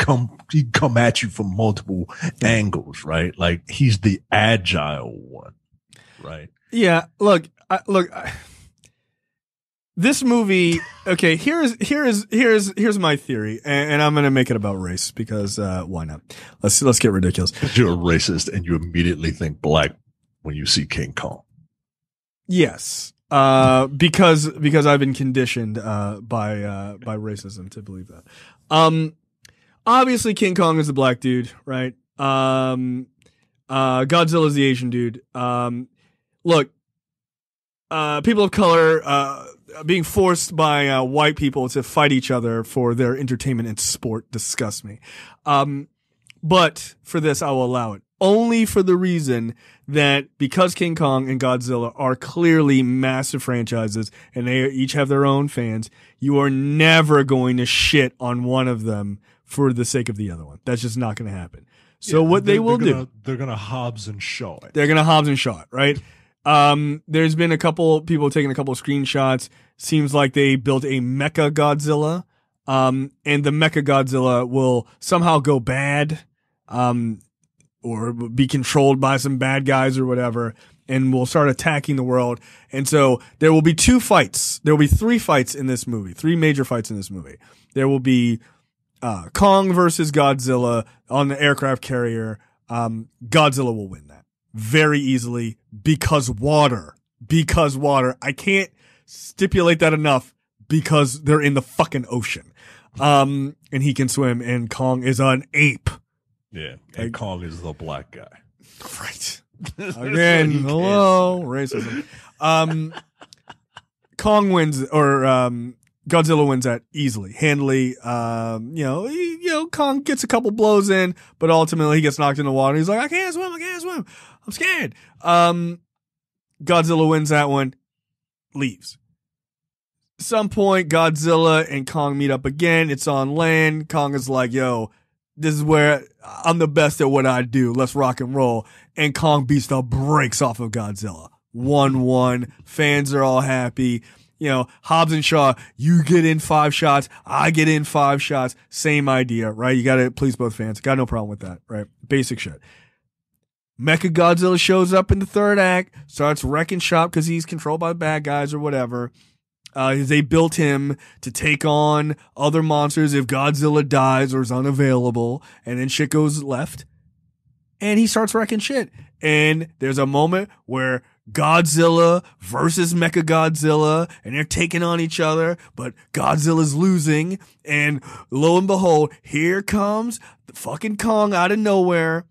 Speaker 2: come at you from multiple angles, right? Like he's the agile one, right?
Speaker 1: Yeah. Look. This movie. Okay. Here's my theory, and I'm gonna make it about race because why not? Let's get ridiculous.
Speaker 2: But you're a racist, and you immediately think black when you see King Kong.
Speaker 1: Yes. Because I've been conditioned by racism to believe that. Obviously King Kong is the black dude, right? Godzilla's the Asian dude. Look, people of color being forced by white people to fight each other for their entertainment and sport disgusts me. But for this, I will allow it. Only for the reason that because King Kong and Godzilla are clearly massive franchises and they each have their own fans, you are never going to shit on one of them for the sake of the other one. That's just not going to happen. So what they're going
Speaker 2: to Hobbs and Shaw it.
Speaker 1: They're going to Hobbs and Shaw it, right? There's been a couple people taking a couple of screenshots. Seems like they built a Mecha Godzilla. And the Mecha Godzilla will somehow go bad. Or be controlled by some bad guys or whatever, and will start attacking the world. And so there will be two fights. There will be three fights in this movie, three major fights in this movie. There will be Kong versus Godzilla on the aircraft carrier. Godzilla will win that very easily because water. I can't stipulate that enough because they're in the fucking ocean. And he can swim, and Kong is an ape.
Speaker 2: Yeah, and Kong is the black guy.
Speaker 1: Right. Again, hello, racism. Kong wins, or Godzilla wins that easily, handily. Kong gets a couple blows in, but ultimately he gets knocked in the water. He's like, I can't swim. I'm scared. Godzilla wins that one, leaves. Some point, Godzilla and Kong meet up again. It's on land. Kong is like, yo, this is where I'm the best at what I do. Let's rock and roll. And Kong beats the brakes off of Godzilla. 1-1. Fans are all happy. Hobbs and Shaw, you get in 5 shots. I get in 5 shots. Same idea, right? You got to please both fans. Got no problem with that, right? Basic shit. Mecha Godzilla shows up in the third act, starts wrecking shop because he's controlled by the bad guys or whatever. They built him to take on other monsters if Godzilla dies or is unavailable, and then shit goes left, and he starts wrecking shit. And there's a moment where Godzilla versus Mecha Godzilla, and they're taking on each other, but Godzilla's losing, and lo and behold, here comes the fucking Kong out of nowhere,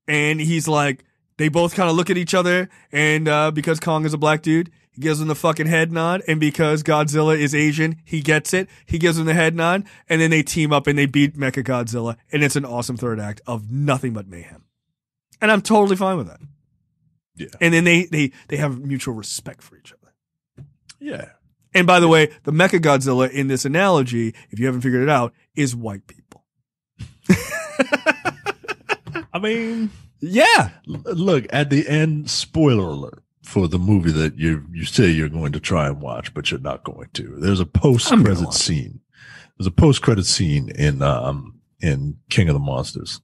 Speaker 1: and he's like, they both kind of look at each other, and because Kong is a black dude, he gives him the fucking head nod, and because Godzilla is Asian, he gets it. He gives him the head nod, and then they team up and they beat Mecha Godzilla, and it's an awesome third act of nothing but mayhem. And I'm totally fine with that.
Speaker 2: Yeah.
Speaker 1: And then they have mutual respect for each other.
Speaker 2: Yeah.
Speaker 1: And by the way, the Mechagodzilla in this analogy, if you haven't figured it out, is white people.
Speaker 2: I mean,
Speaker 1: yeah.
Speaker 2: Look, at the end, spoiler alert for the movie that you say you're going to try and watch, but you're not going to. There's a post-credit scene. There's a post-credit scene in King of the Monsters,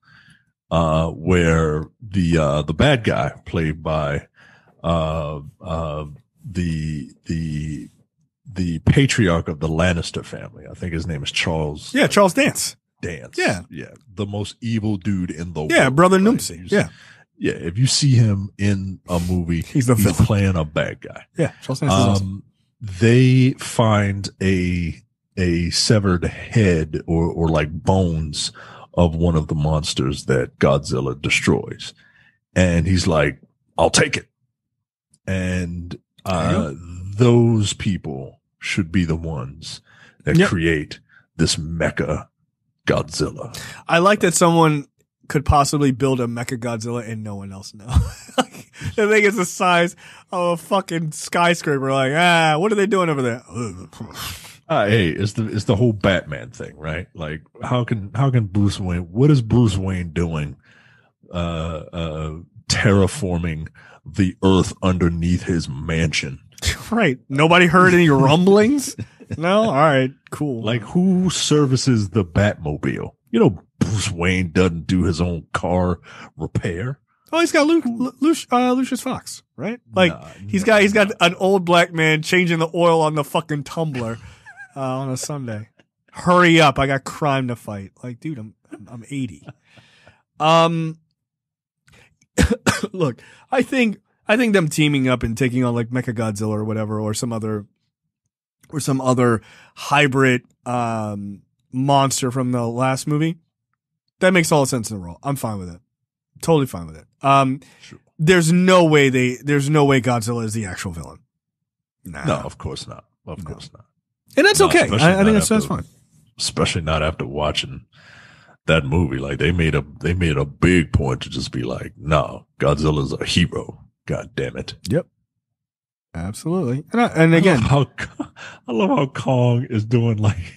Speaker 2: where the bad guy played by the patriarch of the Lannister family. I think his name is Charles.
Speaker 1: Yeah, Charles Dance.
Speaker 2: Yeah. The most evil dude in the world.
Speaker 1: Yeah, Brother Noomsy. Yeah.
Speaker 2: Yeah, if you see him in a movie, he's playing a bad guy.
Speaker 1: Yeah, Charles Dance is awesome.
Speaker 2: They find a severed head or like bones of one of the monsters that Godzilla destroys. And he's like, I'll take it. And those people should be the ones that create this mecha Godzilla.
Speaker 1: I like that someone could possibly build a Mechagodzilla and no one else know. Like, I think it's the size of a fucking skyscraper. Like, what are they doing over there?
Speaker 2: Hey, it's the whole Batman thing, right? Like, how can Bruce Wayne? What is Bruce Wayne doing? Terraforming the earth underneath his mansion.
Speaker 1: Right. Nobody heard any rumblings? No? All right. Cool.
Speaker 2: Like, who services the Batmobile? You know, Bruce Wayne doesn't do his own car repair.
Speaker 1: Oh, he's got Lucius Fox, right? Like, he's got an old black man changing the oil on the fucking tumbler on a Sunday. Hurry up. I got crime to fight. Like, dude, I'm 80. Look, I think them teaming up and taking on like Mechagodzilla or whatever, or some other hybrid monster from the last movie, that makes all the sense in the world. I'm fine with it. Totally fine with it.
Speaker 2: Sure.
Speaker 1: There's no way Godzilla is the actual villain. Nah.
Speaker 2: No, of course not. Of course not.
Speaker 1: And that's okay. I think that's fine.
Speaker 2: Especially not after watching that movie. Like, they made a big point to just be like, no, Godzilla's a hero. God damn it.
Speaker 1: Yep. Absolutely. And again,
Speaker 2: I love how Kong is doing like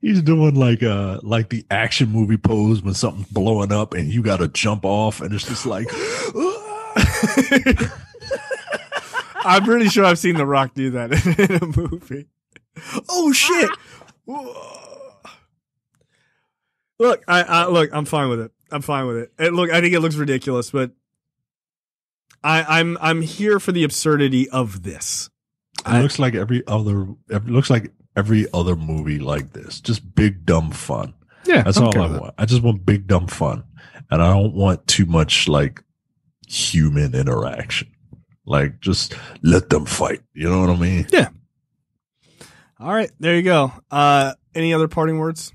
Speaker 2: he's doing like the action movie pose when something's blowing up and you got to jump off, and it's just like
Speaker 1: I'm pretty sure I've seen The Rock do that in a movie. Oh shit. Look, I'm fine with it. I'm fine with it. I think it looks ridiculous, but I'm here for the absurdity of this.
Speaker 2: It looks like every other movie like this. Just big dumb fun.
Speaker 1: Yeah,
Speaker 2: that's all I want. I just want big dumb fun, and I don't want too much like human interaction. Like, just let them fight. You know what I mean?
Speaker 1: Yeah. All right, there you go. Any other parting words?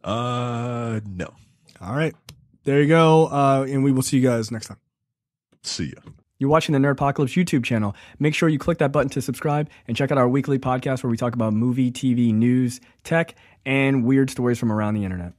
Speaker 2: No.
Speaker 1: All right, there you go. And we will see you guys next time.
Speaker 2: See ya.
Speaker 3: You're watching the Nerdpocalypse YouTube channel. Make sure you click that button to subscribe and check out our weekly podcast where we talk about movie, TV, news, tech, and weird stories from around the internet.